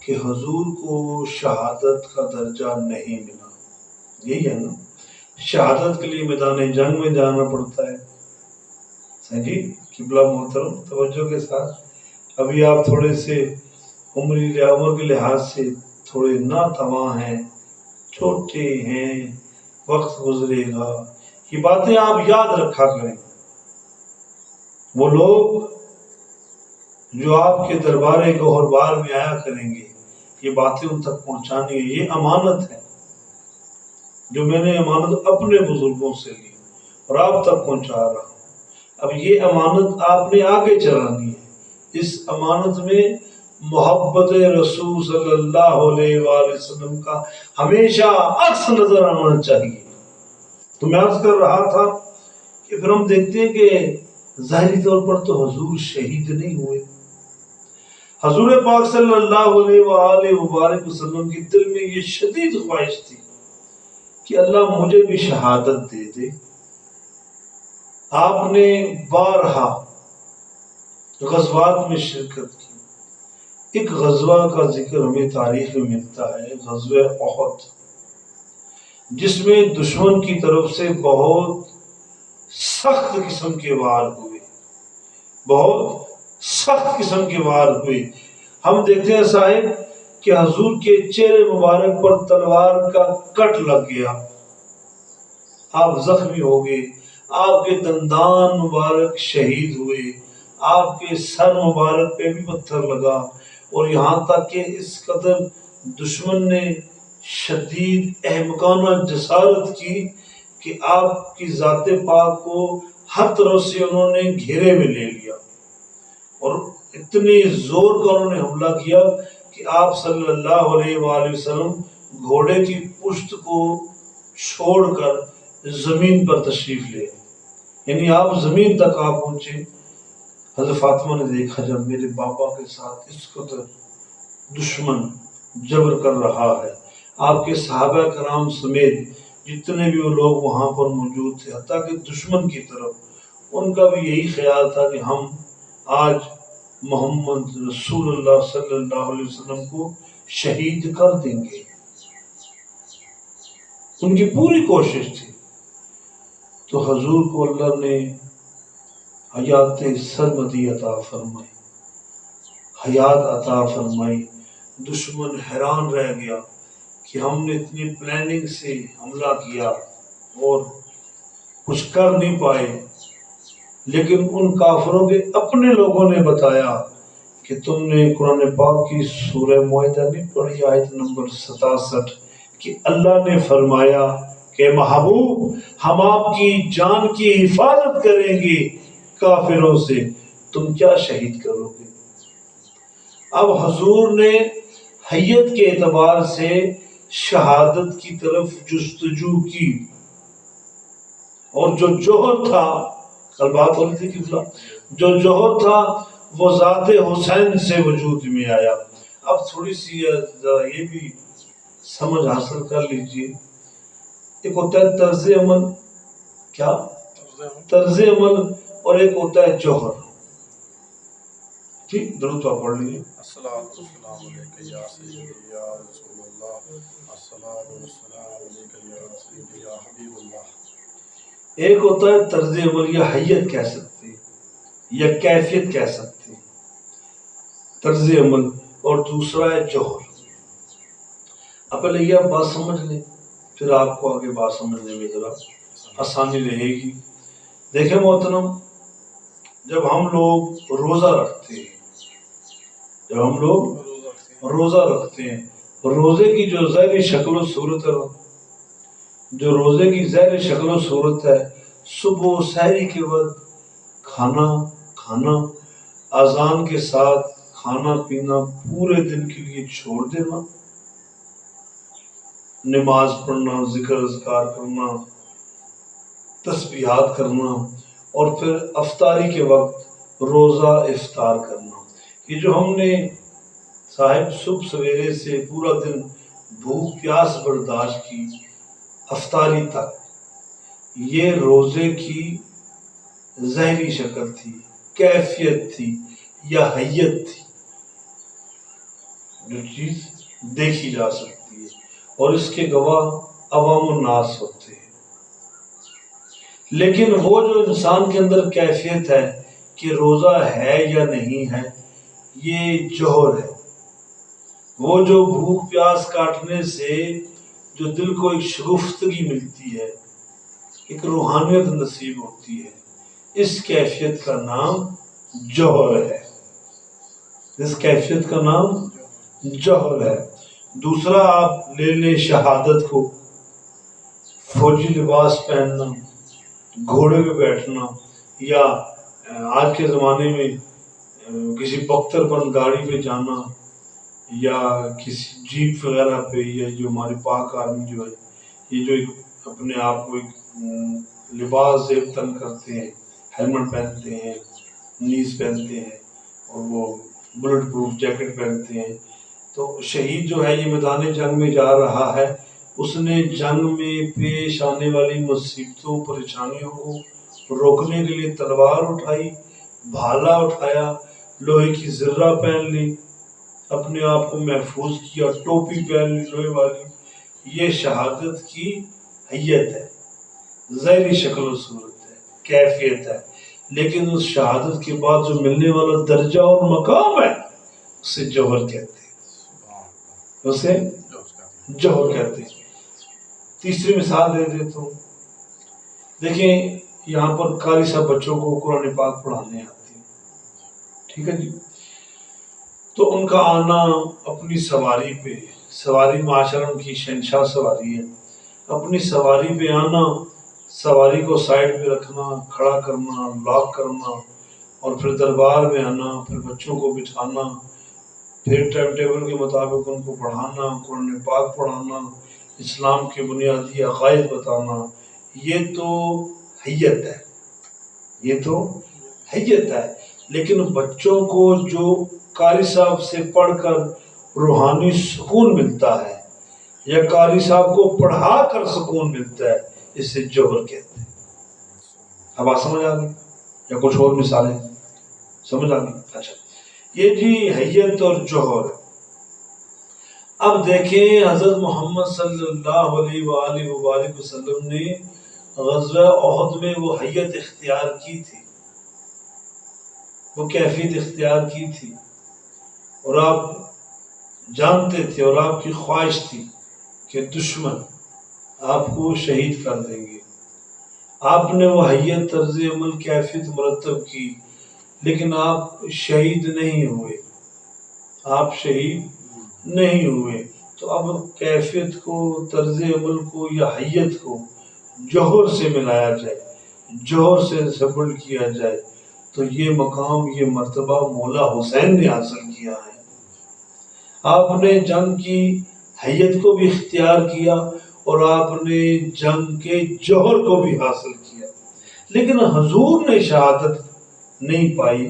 کہ حضور کو شہادت کا درجہ نہیں ملا. یہی ہے نا، شہادت کے لیے میدان جنگ میں جانا پڑتا ہے. جی قبلہ محترم توجہ کے ساتھ، ابھی آپ تھوڑے سے عمر کے لحاظ سے تھوڑے ناتواں ہیں، چھوٹے ہیں، وقت گزرے گا. یہ باتیں آپ یاد رکھا کریں. وہ لوگ جو آپ کے دربار گوہر بار میں آیا کریں گے، یہ باتیں ان تک پہنچانی ہے. یہ امانت ہے جو میں نے امانت اپنے بزرگوں سے لی اور آپ تک پہنچا رہا ہوں. اب یہ امانت آپ نے آگے چلانی ہے. اس امانت میں محبت رسول صلی اللہ علیہ وآلہ وسلم کا ہمیشہ عکس نظر آنا چاہیے. تو میں عرض کر رہا تھا کہ پھر ہم دیکھتے ہیں کہ ظاہری طور پر تو حضور شہید نہیں ہوئے. حضور پاک صلی اللہ علیہ وآلہ وبارک وسلم کی دل میں یہ شدید خواہش تھی کہ اللہ مجھے بھی شہادت دے دے. آپ نے بارہا غزوات میں شرکت کی۔ ایک غزوہ کا ذکر ہمیں تاریخ میں ملتا ہے، غزوہ احد، جس میں دشمن کی طرف سے بہت سخت قسم کے وار ہوئے، بہت سخت قسم کے وار ہوئے۔ ہم دیکھتے ہیں صاحب کہ حضور کے چہرے مبارک پر تلوار کا کٹ لگ گیا، آپ زخمی ہو گئے، آپ کے دندان مبارک شہید ہوئے، آپ کے سر مبارک پہ بھی پتھر لگا، اور یہاں تک کہ اس قدر دشمن نے شدید احمقانہ جسارت کی کہ آپ کی ذات پاک کو ہر طرف سے انہوں نے گھیرے میں لے لیا، اور اتنی زور کا انہوں نے حملہ کیا کہ آپ صلی اللہ علیہ وآلہ وسلم گھوڑے کی پشت کو چھوڑ کر زمین پر تشریف لے، یعنی آپ زمین تک آپ پہنچے۔ حضرت فاطمہ نے دیکھا جب میرے بابا کے ساتھ اس قدر دشمن جبر کر رہا ہے، آپ کے صحابہ کرام سمیت جتنے بھی وہ لوگ وہاں پر موجود تھے، حتیٰ کہ دشمن کی طرف ان کا بھی یہی خیال تھا کہ ہم آج محمد رسول اللہ صلی اللہ علیہ وسلم کو شہید کر دیں گے، ان کی پوری کوشش تھی۔ تو حضور کو اللہ نے حیات سرمدی عطا فرمائی، حیات عطا فرمائی۔ دشمن حیران رہ گیا کہ ہم نے اتنی پلاننگ سے حملہ کیا اور کچھ کر نہیں پائے، لیکن ان کافروں کے اپنے لوگوں نے بتایا کہ تم نے قرآن پاک کی سورہ معاہدہ نہیں پڑھی، آیت نمبر 67، کہ اللہ نے فرمایا کہ محبوب ہم آپ کی جان کی حفاظت کریں گے کافروں سے، تم کیا شہید کرو گے۔ اب حضور نے حیت کے اعتبار سے شہادت کی طرف جستجو کی، اور جو جوہر تھا، کل بات ہو رہی تھی کہ جو جوہر تھا وہ ذات حسین سے وجود میں آیا۔ اب تھوڑی سی ذرا یہ بھی سمجھ حاصل کر لیجئے، ایک ہوتا ہے طرز عمل، کیا طرز عمل، اور ایک ہوتا ہے جوہر۔ ٹھیک، درود پاک پڑھ لیجیے۔ الصلاۃ والسلام علیک یا سیدی یا رسول اللہ، الصلاۃ والسلام علیک یا سیدی یا حبیب اللہ۔ ایک ہوتا ہے طرز عمل، یا حیت کہہ سکتے ہیں، یا کیفیت کہہ سکتے ہیں، طرز عمل، اور دوسرا ہے جوہر۔ اب پہلے یہ آپ بات سمجھ لیں، پھر آپ کو آگے بات سمجھنے میں ذرا آسانی رہے گی۔ دیکھیں محترم، جب ہم لوگ روزہ رکھتے ہیں، جب ہم لوگ روزہ رکھتے ہیں، روزے کی جو ظاہری شکل و صورت ہے، جو روزے کی ظاہری شکل و صورت ہے، صبح و سحری کے وقت کھانا، اذان کے ساتھ کھانا پینا، پورے دن کے لیے چھوڑ دینا، نماز پڑھنا، ذکر اذکار کرنا، تسبیحات کرنا، اور پھر افطاری کے وقت روزہ افطار کرنا۔ یہ جو ہم نے صاحب صبح سویرے سے پورا دن بھوک پیاس برداشت کی افطاری تک، یہ روزے کی ظاہری شکل تھی، کیفیت تھی، یا حیت تھی، جو چیز دیکھی جا سکتی ہے، اور اس کے گواہ عوام الناس ہوتے ہیں۔ لیکن وہ جو انسان کے اندر کیفیت ہے کہ روزہ ہے یا نہیں ہے، یہ جوہر ہے۔ وہ جو بھوک پیاس کاٹنے سے جو دل کو ایک شگفتگی ملتی ہے، ایک روحانیت نصیب ہوتی ہے، اس کیفیت کا نام جوہر ہے، اس کیفیت کا نام جوہر ہے۔ دوسرا آپ لے لیں شہادت کو، فوجی لباس پہننا، گھوڑے پہ بیٹھنا، یا آج کے زمانے میں کسی بختر بند گاڑی پہ جانا، یا کسی جیپ وغیرہ پہ، یا جو ہماری پاک آرمی جو ہے، یہ جو اپنے آپ کو ایک لباس زیب تن کرتے ہیں، ہیلمٹ پہنتے ہیں، نیز پہنتے ہیں، اور وہ بلٹ پروف جیکٹ پہنتے ہیں۔ تو شہید جو ہے یہ میدان جنگ میں جا رہا ہے، اس نے جنگ میں پیش آنے والی مصیبتوں پریشانیوں کو روکنے کے لیے تلوار اٹھائی، بھالا اٹھایا، لوہے کی ذرہ پہن لی، اپنے آپ کو محفوظ کیا، ٹوپی پہن لی لوہے والی، یہ شہادت کی حیت ہے، ظاہری شکل و صورت ہے، کیفیت ہے۔ لیکن اس شہادت کے بعد جو ملنے والا درجہ اور مقام ہے اسے جوہر کہتے ہیں، اسے جوہر کہتے ہیں۔ تیسری مثال دے دیتا ہوں، دیکھیں یہاں پر قاری صاحب بچوں کو قرآن پاک پڑھانے آتے ہیں، ٹھیک ہے جی، تو ان کا آنا اپنی سواری پہ، سواری معاشرم کی شہنشاہ سواری ہے، اپنی سواری پہ آنا، سواری کو سائڈ پہ رکھنا، کھڑا کرنا، لاک کرنا، اور پھر دربار میں آنا، پھر بچوں کو بٹھانا، پھر ٹائم ٹیبل کے مطابق ان کو پڑھانا، قرآن پاک پڑھانا، اسلام کے بنیادی عقائد بتانا، یہ تو حیت ہے، یہ تو حیت ہے۔ لیکن بچوں کو جو قاری صاحب سے پڑھ کر روحانی سکون ملتا ہے یا قاری صاحب کو پڑھا کر سکون ملتا ہے، اسے جوہر کہتے ہیں۔ اب بات سمجھ آ گئی یا کچھ اور مثالیں سمجھ آ گئی؟ اچھا، یہ جی حیت اور جوہر۔ اب دیکھیں حضرت محمد صلی اللہ علیہ وآلہ وبارک وسلم نے غزوہ احد میں وہ حیت اختیار کی تھی، وہ کیفیت اختیار کی تھی، اور آپ جانتے تھے اور آپ کی خواہش تھی کہ دشمن آپ کو شہید کر دیں گے۔ آپ نے وہ حیت طرز عمل کیفیت مرتب کی، لیکن آپ شہید نہیں ہوئے، آپ شہید نہیں ہوئے۔ تو اب کیفیت کو، طرز عمل کو یا حیت کو جوہر سے ملایا جائے، جوہر سے سبل کیا جائے، تو یہ مقام، یہ مرتبہ مولا حسین نے حاصل کیا ہے۔ آپ نے جنگ کی حیت کو بھی اختیار کیا اور آپ نے جنگ کے جوہر کو بھی حاصل کیا، لیکن حضور نے شہادت نہیں پائی۔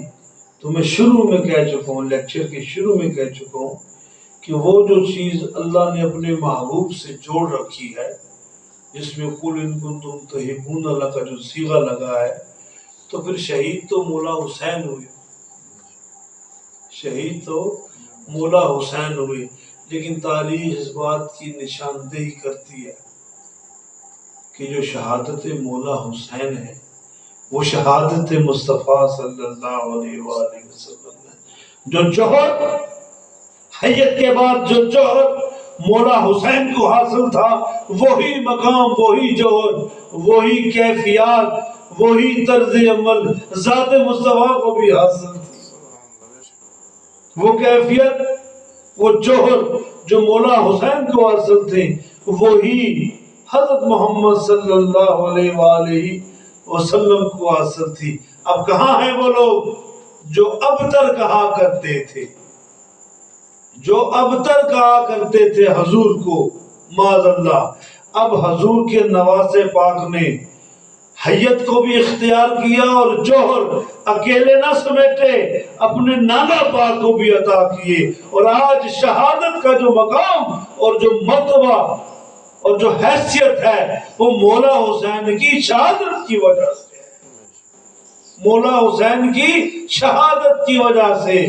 تو میں شروع میں کہہ چکا ہوں، لیکچر کے شروع میں کہہ چکا ہوں کہ وہ جو چیز اللہ نے اپنے محبوب سے جوڑ رکھی ہے، جس میں قل ان کنتم تحبون اللہ کا جو صیغہ لگا ہے، تو پھر شہید تو مولا حسین ہوئے، شہید تو مولا حسین ہوئے۔ لیکن تاریخ اس بات کی نشاندہی کرتی ہے کہ جو شہادت مولا حسین ہے وہ شہادت مصطفیٰ صلی اللہ علیہ وآلہ وسلم ہے۔ جو جوہر حیت کے بعد جو جوہر مولا حسین کو حاصل تھا، وہی مقام، وہی جوہر، وہی کیفیات، وہی طرز عمل ذات مصطفیٰ کو بھی حاصل تھی۔ وہ کیفیت، وہ جوہر جو مولا حسین کو حاصل تھے، وہی حضرت محمد صلی اللہ علیہ وآلہ وسلم کو حاصل تھی۔ اب کہاں ہیں وہ لوگ جو ابتر کہا کرتے تھے، جو ابتر کہا کرتے تھے حضور کو، معاذ اللہ؟ اب حضور کے نواسے پاک نے حیت کو بھی اختیار کیا اور جوہر اکیلے نہ سمیٹے، اپنے نانا پاک کو بھی عطا کیے، اور آج شہادت کا جو مقام اور جو مرتبہ اور جو حیثیت ہے وہ مولا حسین کی شہادت کی وجہ سے ہے، مولا حسین کی شہادت کی وجہ سے۔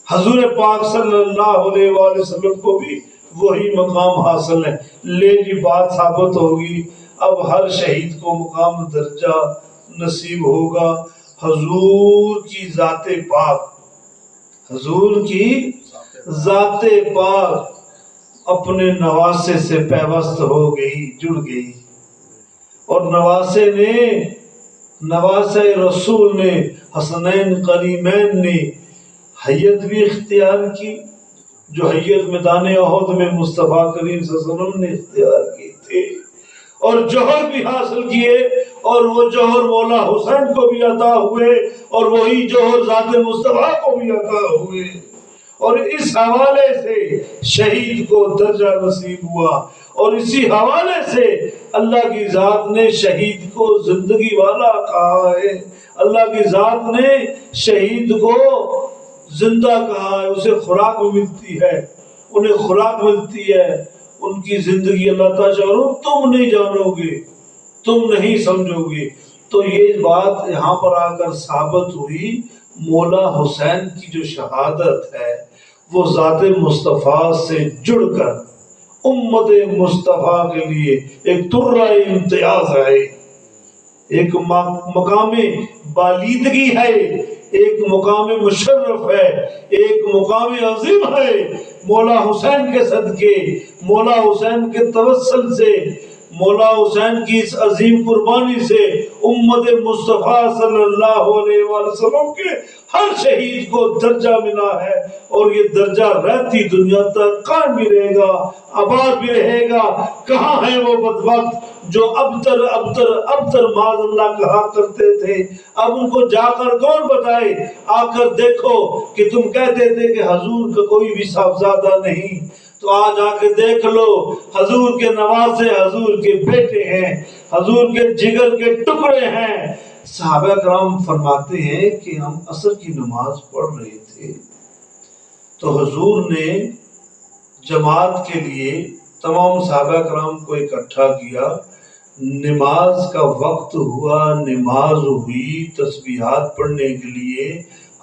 حضور پاک صلی اللہ علیہ وآلہ وسلم کو بھی وہی مقام حاصل ہے۔ لے جی بات ثابت ہوگی، اب ہر شہید کو مقام درجہ نصیب ہوگا۔ حضور کی ذات پاک، حضور کی ذات پاک اپنے نواسے سے پیوست ہو گئی، جڑ گئی، اور نواسے نے، نواسے رسول نے، حسنین کریمین نے حیت بھی اختیار کی، جو حیت میدان احد میں مصطفیٰ کریم صلی اللہ علیہ وسلم نے اختیار کی تھی، اور جوہر بھی حاصل کیے، اور وہ جوہر مولا حسین کو بھی عطا ہوئے، اور وہی جوہر ذات مصطفیٰ کو بھی عطا ہوئے، اور اس حوالے سے شہید کو درجہ نصیب ہوا، اور اسی حوالے سے اللہ کی ذات نے شہید کو زندگی والا کہا ہے، اللہ کی ذات نے شہید کو زندہ کہا ہے، اسے خوراک ملتی ہے، انہیں خوراک ملتی ہے، ان کی زندگی اللہ تعالیٰ تم نہیں جانو گے، تم نہیں سمجھو گے۔ تو یہ بات یہاں پر آ کر ثابت ہوئی مولا حسین کی جو شہادت ہے وہ ذات مصطفیٰ سے جڑ کر امت مصطفیٰ کے لیے ایک ترہ امتیاز ہے، ایک مقام بالیدگی ہے، ایک مقام مشرف ہے، ایک مقام عظیم ہے۔ مولا حسین کے صدقے، مولا حسین کے توسل سے، مولا حسین کی اس عظیم قربانی سے امت مصطفیٰ صلی اللہ علیہ وآلہ وسلم کے ہر شہید کو درجہ ملا ہے، اور یہ درجہ رہتی دنیا تک قائم بھی رہے گا، آباد بھی رہے گا۔ کہاں ہے وہ بدبخت جو ابتر معاذ اللہ کہا کرتے تھے؟ اب ان کو جا کر کون بتائے؟ آ کر دیکھو کہ تم کہتے تھے کہ حضور کا کوئی بھی صاحبزادہ نہیں، تو آج آ کے دیکھ لو، حضور کے نواسے حضور کے بیٹے ہیں، حضور کے جگر کے ٹکڑے ہیں۔ صحابہ کرام فرماتے ہیں کہ ہم عصر کی نماز پڑھ رہے تھے تو حضور نے جماعت کے لیے تمام صحابہ کرام کو اکٹھا کیا، نماز کا وقت ہوا، نماز ہوئی، تسبیحات پڑھنے کے لیے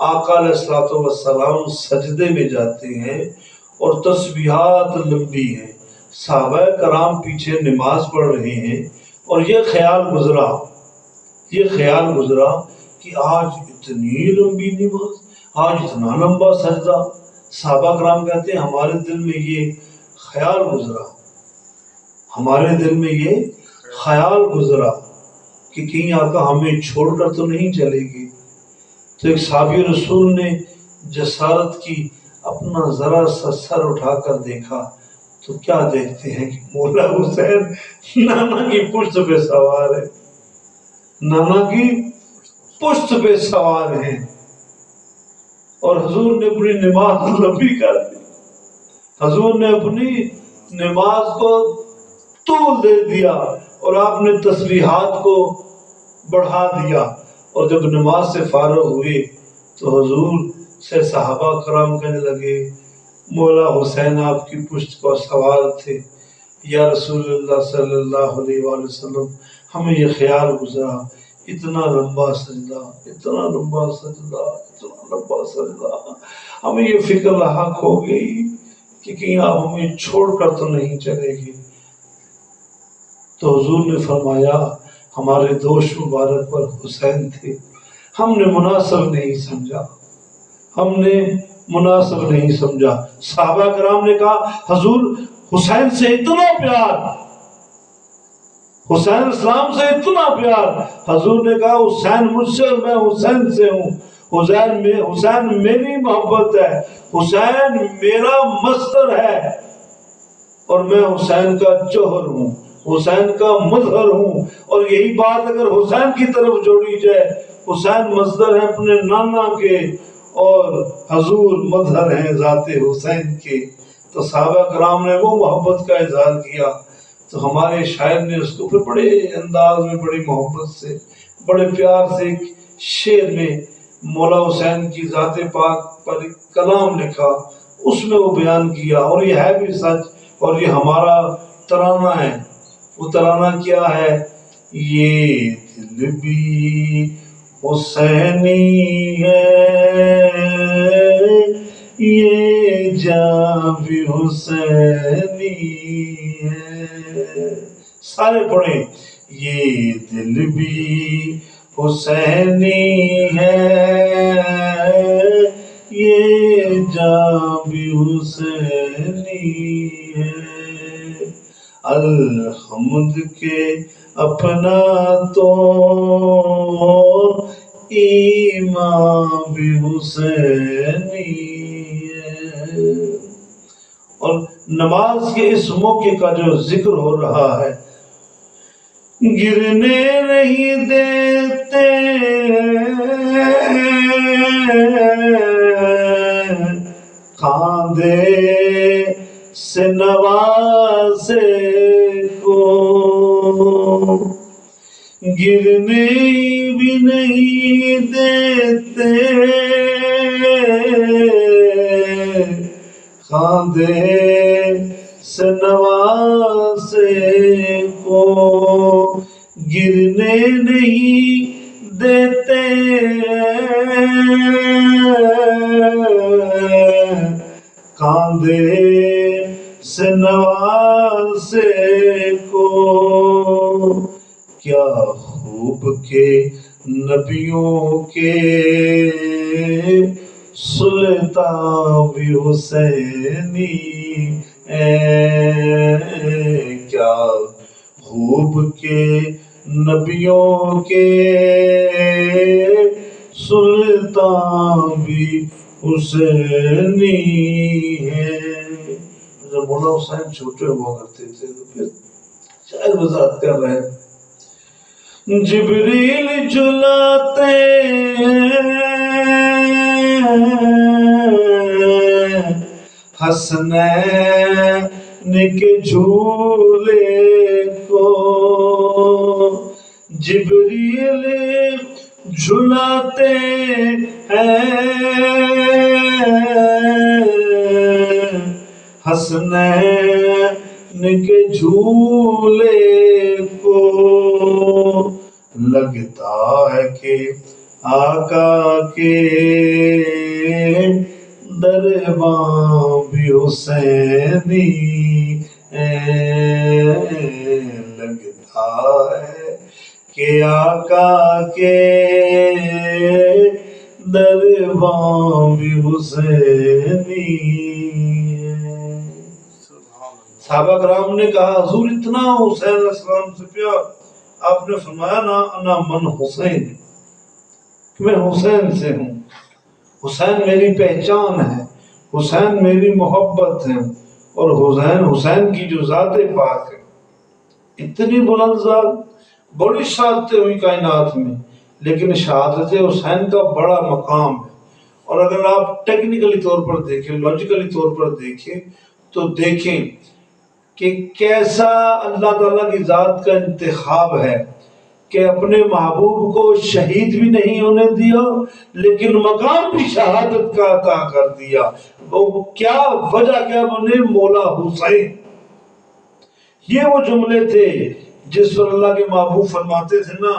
آقا علیہ الصلوۃ والسلام سجدے میں جاتے ہیں اور تسبیحات لمبی ہیں، صحابہ کرام پیچھے نماز پڑھ رہے ہیں، اور یہ خیال گزرا کہ آج اتنی لمبی نماز، آج اتنا لمبا سجدہ۔ صحابہ کرام کہتے ہیں ہمارے دل میں یہ خیال گزرا کہ کہیں آقا ہمیں چھوڑ کر تو نہیں چلے گے۔ تو ایک صحابی رسول نے جسارت کی، اپنا ذرا سا سر اٹھا کر دیکھا تو کیا دیکھتے ہیں کہ مولا حسین نانا کی پشت پہ سوار ہے، نانا کی پشت پہ سوار ہیں، اور حضور نے اپنی نماز لمبی کر دی، حضور نے اپنی نماز کو طول دے دیا، اور آپ نے تسبیحات کو بڑھا دیا۔ اور جب نماز سے فارغ ہوئے تو حضور سے صحابہ کرام کہنے لگے مولا حسین آپ کی پشت پر سوار تھے، یا رسول اللہ صلی اللہ علیہ وآلہ وسلم ہمیں یہ خیال گزرا، اتنا لمبا سجدہ، اتنا لمبا سجدہ، اتنا لمبا سجدہ، ہمیں یہ فکر لاحق ہو گئی کہ کہیں آپ ہمیں چھوڑ کر تو نہیں چلے گے۔ تو حضور نے فرمایا ہمارے دوست مبارک پر حسین تھے، ہم نے مناسب نہیں سمجھا۔ صحابہ کرام نے کہا حضور حسین سے اتنا پیار، حسین اسلام سے اتنا پیار۔ حضور نے کہا حسین مجھ سے اور میں حسین سے ہوں، حسین میری محبت ہے، حسین میرا مصدر ہے، اور میں حسین کا جوہر ہوں، حسین کا مظہر ہوں۔ اور یہی بات اگر حسین کی طرف جوڑی جائے، حسین مصدر ہے اپنے نانا کے اور حضور مظہر ہیں ذات حسین کے، تو صحابہ کرام نے وہ محبت کا اظہار کیا۔ تو ہمارے شاعر نے اس کو پھر بڑے انداز میں، بڑی محبت سے، بڑے پیار سے ایک شعر میں مولا حسین کی ذات پاک پر ایک کلام لکھا، اس میں وہ بیان کیا، اور یہ ہے بھی سچ، اور یہ ہمارا ترانہ ہے۔ وہ ترانہ کیا ہے؟ یہ دل بھی حسینی ہے، یہ جان بھی حسینی ہے۔ سارے پڑھیں، یہ دل بھی حسینی ہے، یہ جان بھی حسینی ہے، الحمد کے اپنا تو ایمان بھی حسینی ہے۔ اور نماز کے اس موقع کا جو ذکر ہو رہا ہے، گرنے نہیں دیتے کاندھے سے نوازے کو، گرنے بھی نہیں دیتے کاندھے سے نوازے کو، گرنے نہیں دیتے نوازے کو، کیا خوب کے نبیوں کے سلطان بھی حسینی ہے، کیا خوب کے نبیوں کے سلطان بھی حسینی ہے۔ جب مولا حسین چھوٹے ہوا کرتے تھے تو پھر شاید وضاحت کر رہے ہیں، جبریل جلاتے حسنین کے جھولے کو، جبریل جھلاتے ہیں حسنین کے جھولے کو، لگتا ہے کہ آقا کے درباں بھی حسینی ہے، لگتا ہے کہ آقا کے درباں بھی حسینی ہے۔ صحابہ کرام نے کہا حضور اتنا حسین علیہ السلام سے پیار، آپ نے فرمایا نا انا من حسین، میں حسین سے ہوں، حسین میری پہچان ہے، حسین میری محبت ہے، اور حسین کی جو ذات پاک ہے، اتنی بلند ذات، بڑی شہادتیں ہوئی کائنات میں، لیکن شہادت حسین کا بڑا مقام ہے۔ اور اگر آپ ٹیکنیکلی طور پر دیکھیں، لاجیکلی طور پر دیکھیں تو دیکھیں کہ کیسا اللہ تعالیٰ کی ذات کا انتخاب ہے کہ اپنے محبوب کو شہید بھی نہیں ہونے دیا لیکن مقام بھی شہادت کا عطا کر دیا۔ وہ کیا وجہ کیا بنے؟ مولا حسین۔ یہ وہ جملے تھے جس پر اللہ کے محبوب فرماتے تھے نا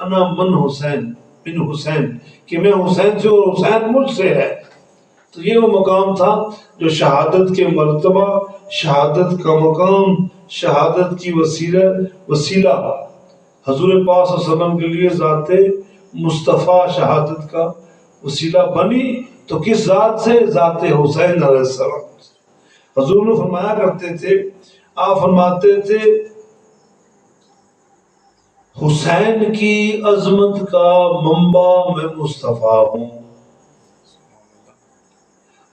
انا من حسین بن حسین، کہ میں حسین سے اور حسین مجھ سے ہے۔ تو یہ وہ مقام تھا جو شہادت کے مرتبہ، شہادت کا مقام، شہادت کی وسیلہ حضور پاک صلی اللہ علیہ وسلم کے لیے ذات مصطفیٰ شہادت کا وسیلہ بنی۔ تو کس ذات سے؟ ذات حسین علیہ السلام سے۔ حضور نے فرمایا کرتے تھے، آپ فرماتے تھے حسین کی عظمت کا منبع میں مصطفیٰ ہوں،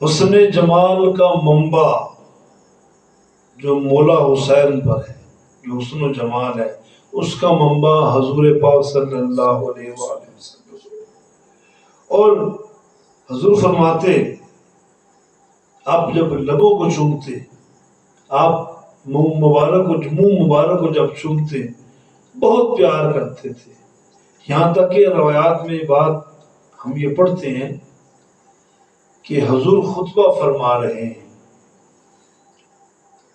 حسن جمال کا منبع جو مولا حسین پر ہے، جو حسن و جمال ہے، اس کا منبع حضور پاک صلی اللہ علیہ وآلہ وسلم۔ اور حضور فرماتے آپ جب لبوں کو چومتے، آپ منہ مبارک کو جب چومتے بہت پیار کرتے تھے، یہاں تک کہ روایات میں بات ہم یہ پڑھتے ہیں کہ حضور خطبہ فرما رہے ہیں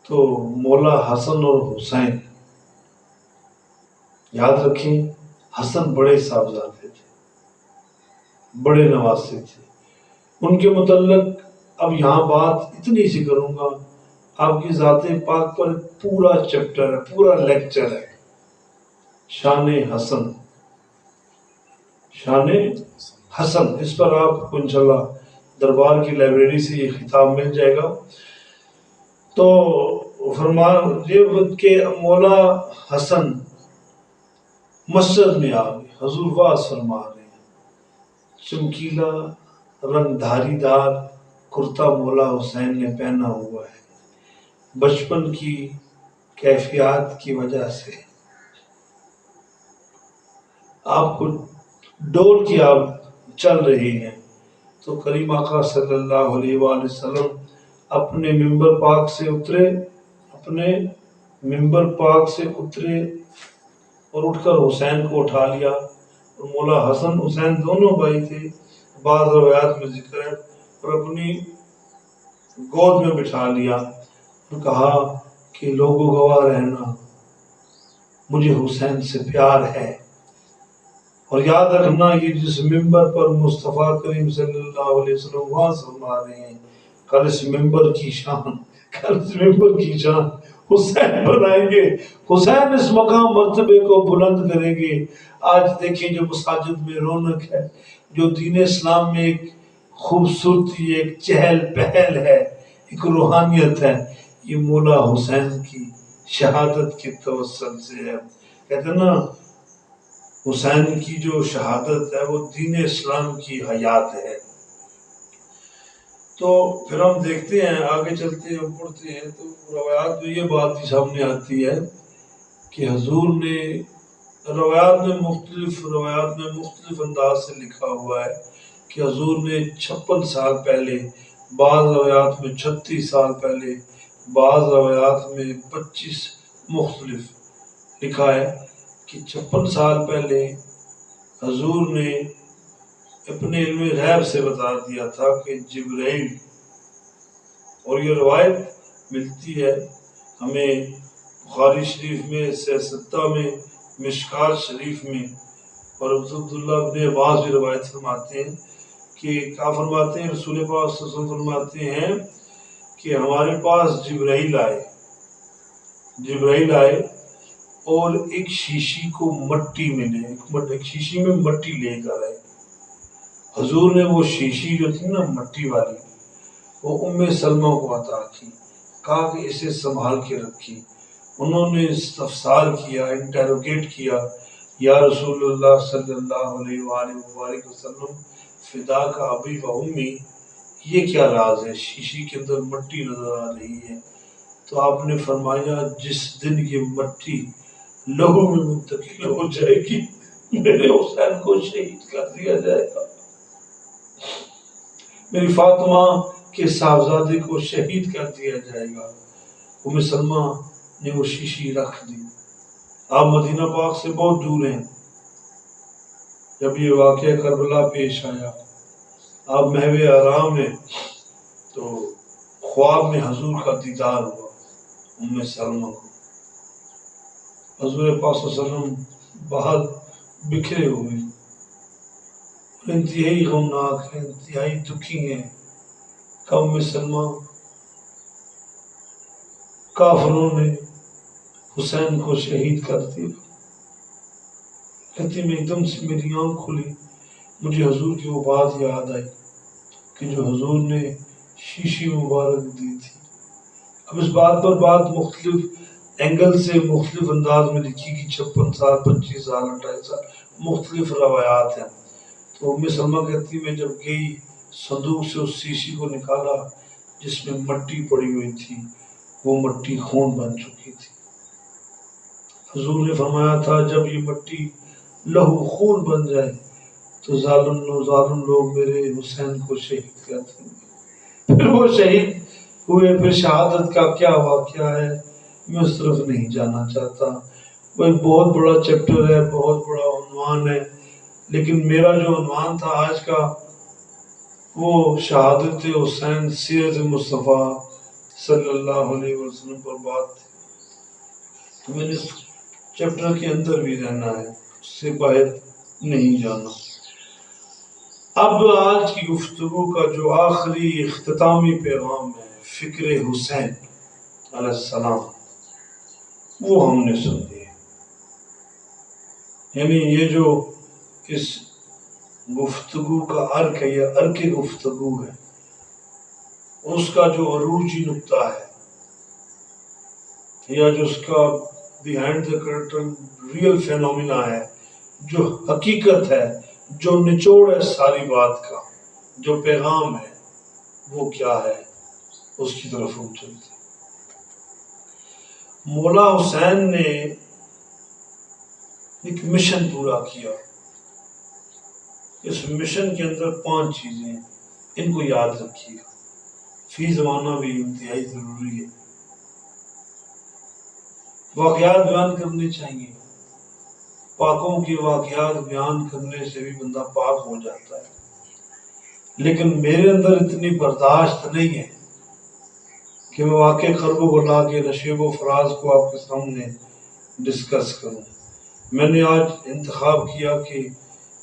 تو مولا حسن اور حسین، یاد رکھیں حسن بڑے صاحبزادے تھے، بڑے نواسے تھے، ان کے متعلق اب یہاں بات اتنی سی کروں گا، آپ کی ذات پاک پر پورا چیپٹر ہے، پورا لیکچر ہے، شان حسن، شان حسن، اس پر آپ کو انشاءاللہ دربار کی لائبریری سے یہ خطاب مل جائے گا۔ تو یہ کہ مولا حسن مسجد میں آ گئے، حضور واز فرما رہے ہیں، چمکیلا رنگ دھاری دار کرتا مولا حسین نے پہنا ہوا ہے، بچپن کی کیفیات کی وجہ سے آپ کو ڈول کی آپ چل رہی ہیں، تو کریم آقا صلی اللہ علیہ وآلہ وسلم اپنے ممبر پاک سے اترے اور اٹھ کر حسین کو اٹھا لیا، اور مولا حسن حسین دونوں بھائی تھے، بعض روایات میں ذکر ہے، اور اپنی گود میں بٹھا لیا اور کہا کہ لوگوں گواہ رہنا مجھے حسین سے پیار ہے، اور یاد رکھنا یہ جس ممبر پر مصطفیٰ کریم صلی اللہ علیہ وسلم وعظ فرما رہے ہیں، کل اس ممبر کی شان کل اس ممبر کی جان حسین بنائیں گے، حسین اس مقام مرتبے کو بلند کریں گے۔ آج دیکھیں جو مساجد میں رونق ہے، جو دین اسلام میں ایک خوبصورتی، ایک چہل پہل ہے، ایک روحانیت ہے، یہ مولا حسین کی شہادت کے توسل سے ہے۔ کہتے ہیں نا حسین کی جو شہادت ہے وہ دین اسلام کی حیات ہے۔ تو پھر ہم دیکھتے ہیں، آگے چلتے ہیں، پڑھتے ہیں تو روایات میں یہ بات بھی سامنے آتی ہے کہ حضور نے روایات میں مختلف انداز سے لکھا ہوا ہے کہ حضور نے 56 سال پہلے، بعض روایات میں 36 سال پہلے، بعض روایات میں 25 مختلف لکھا ہے کہ 56 سال پہلے حضور نے اپنے علم غیب سے بتا دیا تھا کہ جبرائیل، اور یہ روایت ملتی ہے ہمیں بخاری شریف میں، سیاستہ میں، مشکات شریف میں، اور عبداللہ ابن عباس بھی روایت فرماتے ہیں کہ کیا فرماتے ہیں، رسول پاک صلی اللہ علیہ وسلم فرماتے ہیں کہ ہمارے پاس جبرائیل آئے اور ایک شیشی کو مٹی میں ایک شیشی میں مٹی لے کر آئے۔ حضور نے وہ شیشی جو تھی نا مٹی والی، وہ ام سلمہ کو عطا کی، کہا کہ اسے سنبھال کے رکھی۔ انہوں نے استفسار کیا، انٹروگیٹ کیا، یا رسول اللہ صلی اللہ علیہ وآلہ وسلم فدا کا ابی و امی، یہ کیا راز ہے، شیشی کے اندر مٹی نظر آ رہی ہے؟ تو آپ نے فرمایا جس دن یہ مٹی لہو میں منتقل ہو جائے گی میرے حسین کو شہید کر دیا جائے گا، میری فاطمہ کے صاحبزادے کو شہید کر دیا جائے گا۔ ام سلمہ نے وہ شیشی رکھ دی۔ آپ مدینہ پاک سے بہت دور ہیں، جب یہ واقعہ کربلا پیش آیا، آپ محو آرام ہیں، تو خواب میں حضور کا دیدار ہوا ام سلمہ کو۔ حضور پاک صلی اللہ علیہ وسلم باہر بکھرے ہوئے، انتہائی غمناک ہیں، انتہائی دکھی ہیں کہ ام سلمہ کافروں نے حسین کو شہید کر دیا۔ کہتی میں ایک دم سے میری آنکھ کھلی، مجھے حضور کی وہ بات یاد آئی کہ جو حضور نے شیشی مبارک دی تھی۔ اب اس بات پر بات مختلف اینگل سے مختلف انداز میں لکھی کہ 56 سال، 25 سال، 28 سال، مختلف روایات ہیں۔ تو ام سلمہ کہتی میں جب گئی صندوق سے اس شیشی کو نکالا جس میں مٹی پڑی ہوئی تھی، وہ مٹی خون بن چکی تھی۔ حضور نے فرمایا تھا جب یہ مٹی لہو خون بن جائے تو ظالم لوگ میرے حسین کو شہید کر دیں گے۔ پھر وہ شہید ہوئے، پھر شہادت کا کیا واقعہ ہے میں اس طرف نہیں جانا چاہتا، وہ ایک بہت بڑا چیپٹر ہے، بہت بڑا عنوان ہے، لیکن میرا جو عنوان تھا آج کا وہ شہادت حسین، سیرت مصطفیٰ صلی اللہ علیہ وسلم پر بات تھی۔ تو میں نے اس چیپٹر کے اندر بھی رہنا ہے، اس سے باہر نہیں جانا۔ اب آج کی گفتگو کا جو آخری اختتامی پیغام ہے، فکر حسین علیہ السلام، وہ ہم نے سنی ہے۔ یعنی یہ جو اس گفتگو کا ارک ہے، یہ ارک گفتگو ہے، اس کا جو عروجی نقطہ ہے یا جو اس کا behind the curtain real phenomena ہے، جو حقیقت ہے، جو نچوڑ ہے ساری بات کا، جو پیغام ہے، وہ کیا ہے، اس کی طرف ہم چلتے ہیں۔ مولا حسین نے ایک مشن پورا کیا۔ اس مشن کے اندر 5 چیزیں ہیں، ان کو یاد رکھیے، فی زمانہ بھی انتہائی ضروری ہے۔ واقعات بیان کرنے چاہیے، پاکوں کے واقعات بیان کرنے سے بھی بندہ پاک ہو جاتا ہے، لیکن میرے اندر اتنی برداشت نہیں ہے کہ میں واقع خرب و بلا کے نشیب و فراز کو آپ کے سامنے ڈسکس کروں۔ میں نے آج انتخاب کیا کہ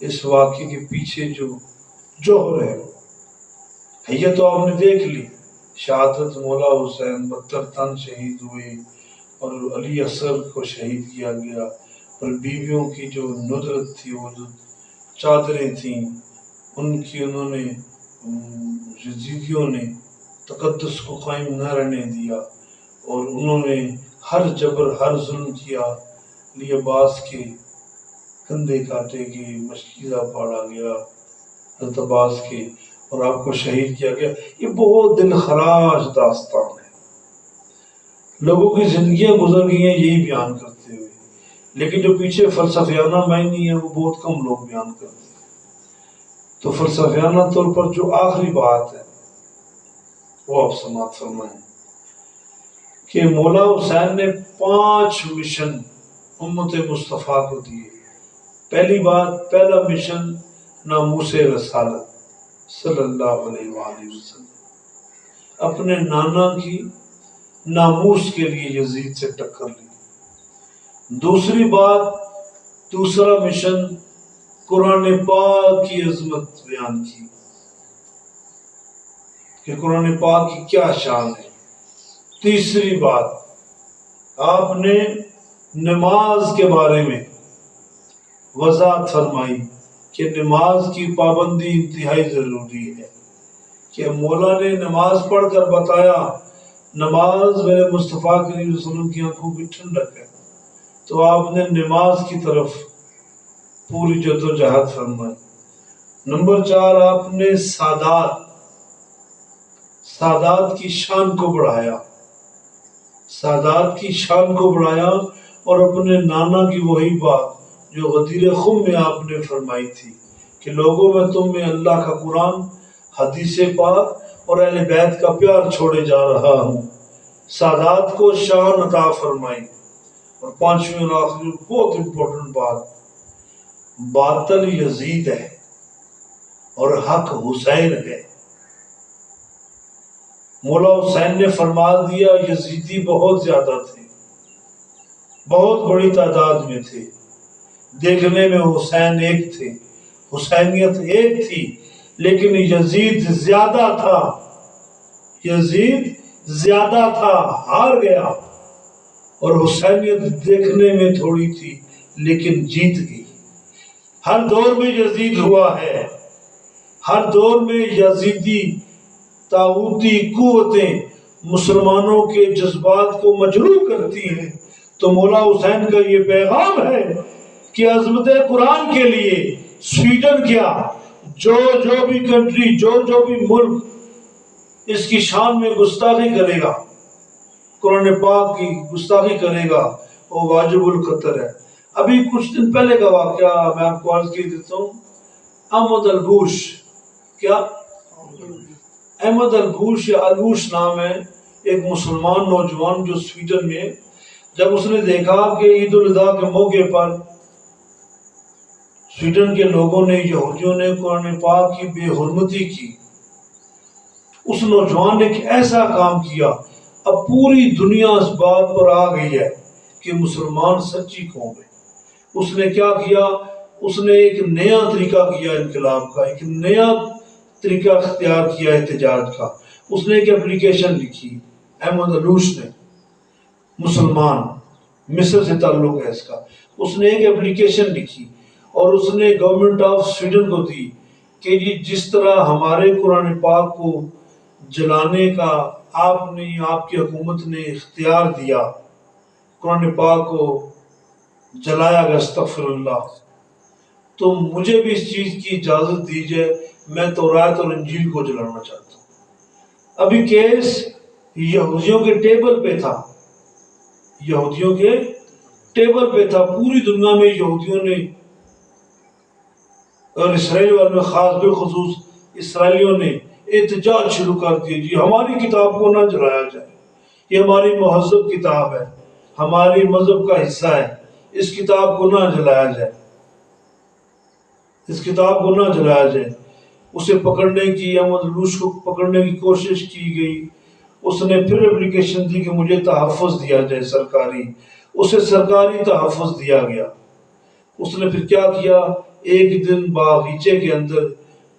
اس واقعے کے پیچھے جو جوہر ہے، یہ تو آپ نے دیکھ لی، شہادت مولا حسین 72 تن شہید ہوئے اور علی اصغر کو شہید کیا گیا، اور بیویوں کی جو ندرت تھی، وہ جو چادریں تھیں ان کی انہوں نے یزیدیوں نے تقدس کو قائم نہ رہنے دیا، اور انہوں نے ہر جبر ہر ظلم کیا۔ علی عباس کے کندھے کاٹے گئے، مشکیزہ پاڑا گیا حضرت عباس کے، اور آپ کو شہید کیا گیا۔ یہ بہت دل خراش داستان ہے، لوگوں کی زندگیاں گزر گئی ہیں یہی بیان کرتے ہوئے، لیکن جو پیچھے فلسفیانہ معنی ہے وہ بہت کم لوگ بیان کرتے ہیں۔ تو فلسفیانہ طور پر جو آخری بات ہے وہ آپ سماعت فرمائیں کہ مولا حسین نے 5 مشن امت مصطفیٰ کو دیے۔ پہلی بات، پہلا مشن ناموس رسالت صلی اللہ علیہ وآلہ وسلم، اپنے نانا کی ناموس کے لیے یزید سے ٹکر لی۔ دوسری بات، دوسرا مشن قرآن پاک کی عظمت بیان کی کہ قرآن پاک کی کیا شان ہے۔ تیسری بات، آپ نے نماز کے بارے میں وضاحت فرمائی کہ نماز کی پابندی انتہائی ضروری ہے، کہ مولا نے نماز پڑھ کر بتایا نماز میرے مصطفیٰ کریم صلی اللہ علیہ وسلم کی آنکھوں کی ٹھنڈک ہے، تو آپ نے نماز کی طرف پوری جد و جہد فرمائی۔ نمبر 4، آپ نے سادات کی شان کو بڑھایا، سادات کی شان کو بڑھایا، اور اپنے نانا کی وہی بات جو غدیر خم میں آپ نے فرمائی تھی کہ لوگوں میں تم میں اللہ کا قرآن، حدیث پاک اور اہل بیت کا پیار چھوڑے جا رہا ہوں، سادات کو شان عطا فرمائی۔ اور 5ویں اور آخری بہت امپورٹنٹ بات، باطل یزید ہے اور حق حسین ہے۔ مولا حسین نے فرما دیا یزیدی بہت زیادہ تھے، بہت بڑی تعداد میں تھے، دیکھنے میں حسین ایک تھے، حسینیت ایک تھی، لیکن یزید زیادہ تھا، یزید زیادہ تھا، ہار گیا، اور حسینیت دیکھنے میں تھوڑی تھی لیکن جیت گئی۔ ہر دور میں یزید ہوا ہے، ہر دور میں یزیدی طاغوتی قوتیں مسلمانوں کے جذبات کو مجروح کرتی ہیں۔ تو مولا حسین کا یہ پیغام ہے کہ عظمت قرآن کے لیے سویڈن کیا، جو بھی کنٹری، جو بھی ملک اس کی شان میں گستاخی کرے گا، قرآن پاک کی گستاخی کرے گا، وہ واجب القتل ہے۔ ابھی کچھ دن پہلے کا واقعہ میں آپ کو عرض کی دیتا ہوں۔ احمد البوش، کیا احمد البوش یا البوش نام ہے، ایک مسلمان نوجوان جو سویڈن میں، جب اس نے دیکھا کہ عید الاضحیٰ کے موقع پر سویڈن کے لوگوں نے، یہودیوں نے قرآن پاک کی بے حرمتی کی، اس نوجوان نے ایک ایسا کام کیا، اب پوری دنیا اس بات پر آ گئی ہے کہ مسلمان سچی قوم ہے۔ اس نے کیا کیا؟ اس نے ایک نیا طریقہ کیا انقلاب کا، ایک نیا طریقہ اختیار کیا احتجاج کا۔ اس نے ایک اپلیکیشن لکھی، احمد البوش نے، مسلمان، مصر سے تعلق ہے اس کا۔ اس نے ایک اپلیکیشن لکھی اور اس نے گورنمنٹ آف سویڈن کو دی کہ یہ جس طرح ہمارے قرآن پاک کو جلانے کا آپ نے، آپ کی حکومت نے اختیار دیا، قرآن پاک کو جلایا گیا، استغفر اللہ، تو مجھے بھی اس چیز کی اجازت دیجیے، میں تورات اور انجیل کو جلانا چاہتا ہوں۔ ابھی کیس یہودیوں کے ٹیبل پہ تھا، یہودیوں کے ٹیبل پہ تھا، پوری دنیا میں یہودیوں نے اور اسرائیل والوں میں خاص بالخصوص اسرائیلیوں نے احتجاج شروع کر دیا، جی ہماری کتاب کو نہ جلایا جائے، یہ ہماری مہذب کتاب ہے، ہماری مذہب کا حصہ ہے، اس کتاب کو نہ جلایا جائے، اس کتاب کو نہ جلایا جائے۔ اسے پکڑنے کی، احمد البوش کو پکڑنے کی کوشش کی گئی۔ اس نے پھر اپلیکیشن دی کہ مجھے تحفظ دیا جائے سرکاری، اسے سرکاری تحفظ دیا گیا۔ اس نے پھر کیا کیا؟ ایک دن باغیچے کے اندر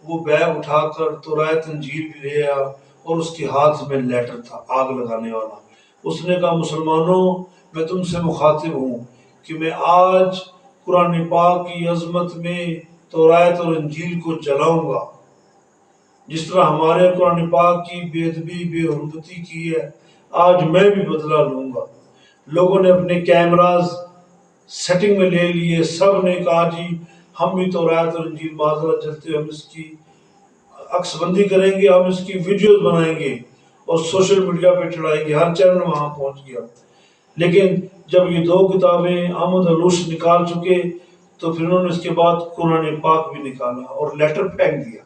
وہ بیگ اٹھا کر تورات انجیل بھی لے آیا اور اس کے ہاتھ میں لیٹر تھا آگ لگانے والا۔ اس نے کہا مسلمانوں میں تم سے مخاطب ہوں کہ میں آج قرآن پاک کی عظمت میں تورات اور انجیل کو جلاؤں گا، جس طرح ہمارے قرآن پاک کی بے ادبی بے حرمتی کی ہے، آج میں بھی بدلہ لوں گا۔ لوگوں نے اپنے کیمراز سیٹنگ میں لے لیے، سب نے کہا جی ہم بھی تورات اور انجیل معذرت چلتے ہم اس کی عکس بندی کریں گے، ہم اس کی ویڈیوز بنائیں گے اور سوشل میڈیا پہ چڑھائیں گے۔ ہر چینل وہاں پہنچ گیا۔ لیکن جب یہ دو کتابیں احمد علوش نکال چکے تو پھر انہوں نے اس کے بعد قرآن پاک بھی نکالا اور لیٹر پھینک دیا۔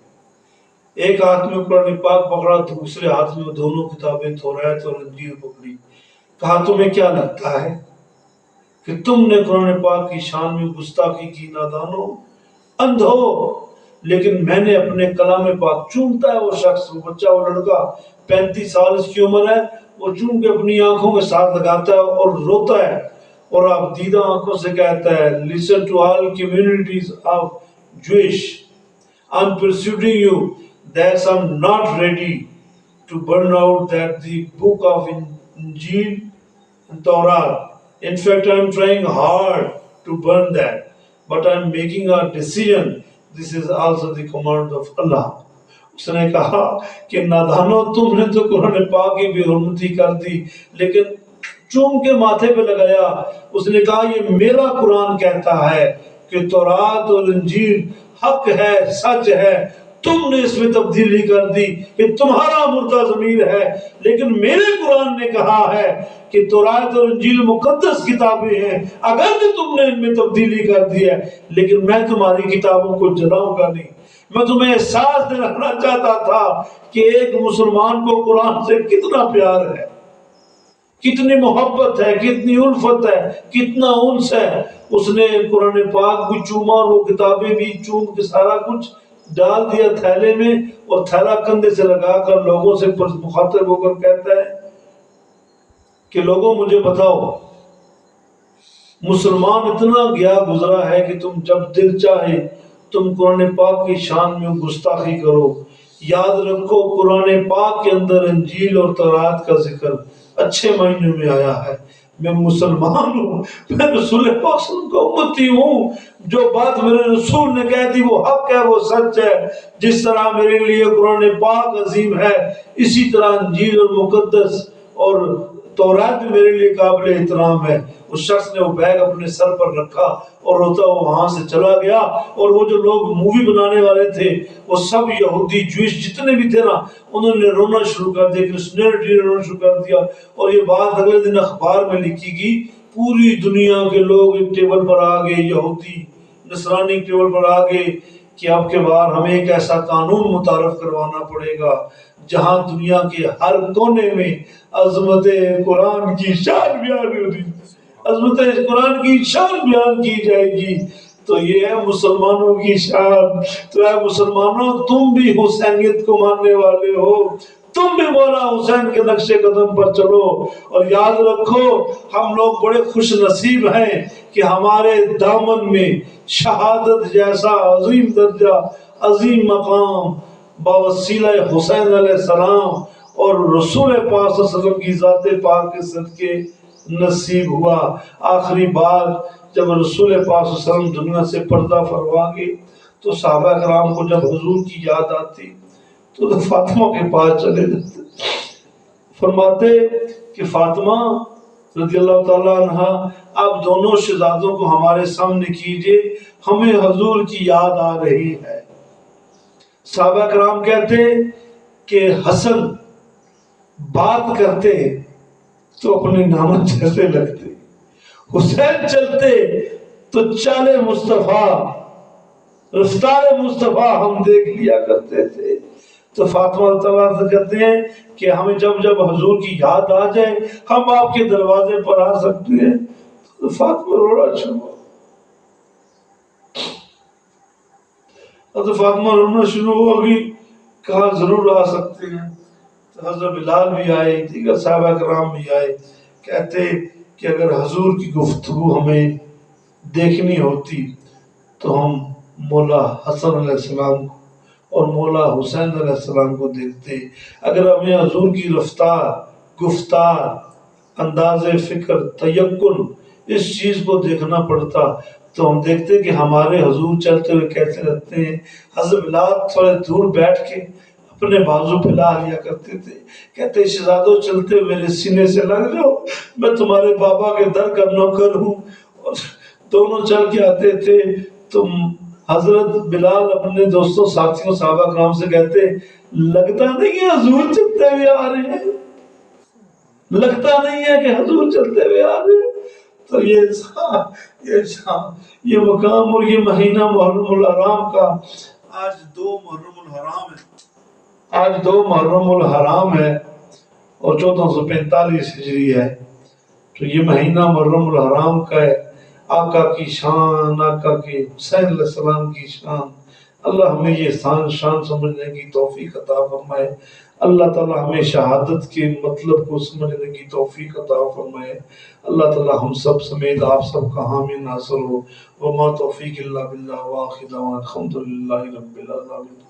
ایک ہاتھ میں قرآن پاک پکڑا، دوسرے ہاتھ میں دونوں کتابیں تورات اور انجیل پکڑی۔ کہا تمہیں کیا لگتا ہے کہ تم نے قرآن پاک کی شان میں گستاخی کی؟ نادانو، اندھو! لیکن میں نے اپنے کلام پاک، چومتا ہے وہ شخص، وہ بچہ، وہ لڑکا 35 سال اس کی عمر ہے، وہ چوم کے اپنی آنکھوں کے ساتھ لگاتا ہے اور روتا ہے اور آپ دیدہ آنکھوں سے کہتا ہے listen to all communities of Jewish, I'm persuading you that I'm not ready to burn out that the book of Injil and Torah. In fact, I'm trying hard to burn that, but I'm making a decision. This is also the command of Allah. اس نے کہا کہ نادانو، تم نے تو قرآن پاک کی بے حرمتی کر دی لیکن چوم کے ماتھے پہ لگایا۔ اس نے کہا یہ میرا قرآن کہتا ہے کہ تورات اور انجیل حق ہے، سچ ہے، تم نے اس میں تبدیلی کر دی، یہ تمہارا مردہ ضمیر ہے۔ لیکن میرے قرآن نے کہا ہے کہ تورات اور انجیل مقدس کتابیں ہیں، اگر تم نے ان میں تبدیلی کر دی ہے، لیکن میں تمہاری کتابوں کو جلاؤں گا نہیں۔ میں تمہیں احساس دلانا چاہتا تھا کہ ایک مسلمان کو قرآن سے کتنا پیار ہے، کتنی محبت ہے، کتنی الفت ہے، کتنا انس ہے۔ اس نے قرآن پاک بھی چوما اور وہ کتابیں بھی چوم کے سارا کچھ ڈال دیا تھیلے میں، اور تھیلا کندھے سے لگا کر لوگوں سے مخاطب ہو کر کہتا ہے کہ لوگوں مجھے بتاؤ، مسلمان اتنا گیا گزرا ہے کہ تم جب دل چاہے تم قرآن پاک کی شان میں گستاخی کرو۔ یاد رکھو قرآن پاک کے اندر انجیل اور تورات کا ذکر اچھے معنوں میں آیا ہے۔ میں مسلمان ہوں، میں رسول پاک صلی اللہ علیہ وسلم کا امتی ہوں، جو بات میرے رسول نے کہہ دی وہ حق ہے، وہ سچ ہے۔ جس طرح میرے لیے قرآن پاک عظیم ہے، اسی طرح انجیل اور مقدس اور تورات بھی میرے لیے قابل احترام ہے۔ اس شخص نے وہ بیگ اپنے سر پر رکھا اور روتا ہوا وہاں سے چلا گیا، اور وہ جو لوگ مووی بنانے والے تھے وہ سب یہودی جوئش جتنے بھی تھے نا، انہوں نے رونا شروع کر دیا، کرسچینٹی نے رونا شروع کر دیا، اور یہ بات اگلے دن اخبار میں لکھی گئی۔ پوری دنیا کے لوگ ایک ٹیبل پر آ گئے، یہودی نصرانی ایک ٹیبل پر آ گئے کہ اب کے بعد ہمیں ایک ایسا قانون متعارف کروانا پڑے گا جہاں دنیا کے ہر کونے میں عظمت قرآن کی شان بیان ہوگی، عظمت قرآن کی شان بیان کی جائے گی۔ تو یہ ہے مسلمانوں کی شان۔ تو اے مسلمانوں، تم بھی حسینیت کو ماننے والے ہو، تم بھی مولا حسین کے نقش قدم پر چلو، اور یاد رکھو ہم لوگ بڑے خوش نصیب ہیں کہ ہمارے دامن میں شہادت جیسا عظیم درجہ، عظیم مقام بوسیلہ حسین علیہ السلام اور رسول پاک صلی اللہ علیہ وسلم کی ذات پاک کے صدقے نصیب ہوا۔ آخری بار جب رسول پاک صلی اللہ علیہ وسلم دنیا سے پردہ فرما گئے تو صحابہ کرام کو جب حضور کی یاد آتی تو فاطمہ کے پاس چلے جاتے، فرماتے کہ فاطمہ رضی اللہ تعالیٰ عنہ، آپ دونوں شہزادوں کو ہمارے سامنے کیجئے، ہمیں حضور کی یاد آ رہی ہے۔ صحابہ کرام کہتے کہ حسن بات کرتے تو اپنے نامت جیسے لگتے، حسین چلتے تو چال مصطفیٰ، رفتار مصطفیٰ ہم دیکھ لیا کرتے تھے۔ تو فاطمہ تعالیٰ سے کہتے ہیں کہ ہمیں جب جب حضور کی یاد آ جائے ہم آپ کے دروازے پر آ سکتے ہیں۔ تو فاطمہ رونا شروع، حضرت فاطمہ رونا شروع ہوگی، کہا ضرور آ سکتے ہیں۔ تو حضرت بلال بھی آئے، دیگر صحابہ کرام بھی آئے، کہتے کہ اگر حضور کی گفتگو ہمیں دیکھنی ہوتی تو ہم مولا حسن علیہ السلام کو اور مولا حسین علیہ السلام کو دیکھتے، اگر ہمیں حضور کی رفتار، گفتار، انداز فکر، تیقن اس چیز کو دیکھنا پڑتا تو ہم دیکھتے کہ ہمارے حضور چلتے ہوئے کیسے رہتے ہیں۔ حضرت بلال تھوڑے دور بیٹھ کے اپنے بازو پھیلا لیا کرتے تھے، کہتے شہزادو چلتے ہوئے میرے سینے سے لگ جاؤ، میں تمہارے بابا کے در کا نوکر ہوں۔ اور دونوں چل کے آتے تھے۔ تم حضرت بلال اپنے دوستوں، ساتھیوں، صحابہ کرام سے کہتے لگتا نہیں ہے حضور چلتے ہوئے آ رہے ہیں، لگتا نہیں ہے کہ حضور چلتے ہوئے آ رہے ہیں۔ تو یہ مقام اور یہ مہینہ محرم الحرام کا آج 2 محرم الحرام ہے، آج 2 محرم الحرام ہے اور 1445 ہجری ہے۔ تو یہ مہینہ محرم الحرام کا ہے۔ آقا کی شان، آقا کے حسین علیہ السلام کی شان، اللہ ہمیں یہ شان سمجھنے کی توفیق عطا فرمائے۔ اللہ تعالی ہمیں شہادت کے مطلب کو سمجھنے کی توفیق عطا فرمائے۔ اللہ تعالی ہم سب سمیت آپ سب کا حامی ناصر ہو۔ وما توفیق الا باللہ، وآخر دعوانا الحمدللہ رب العالمین۔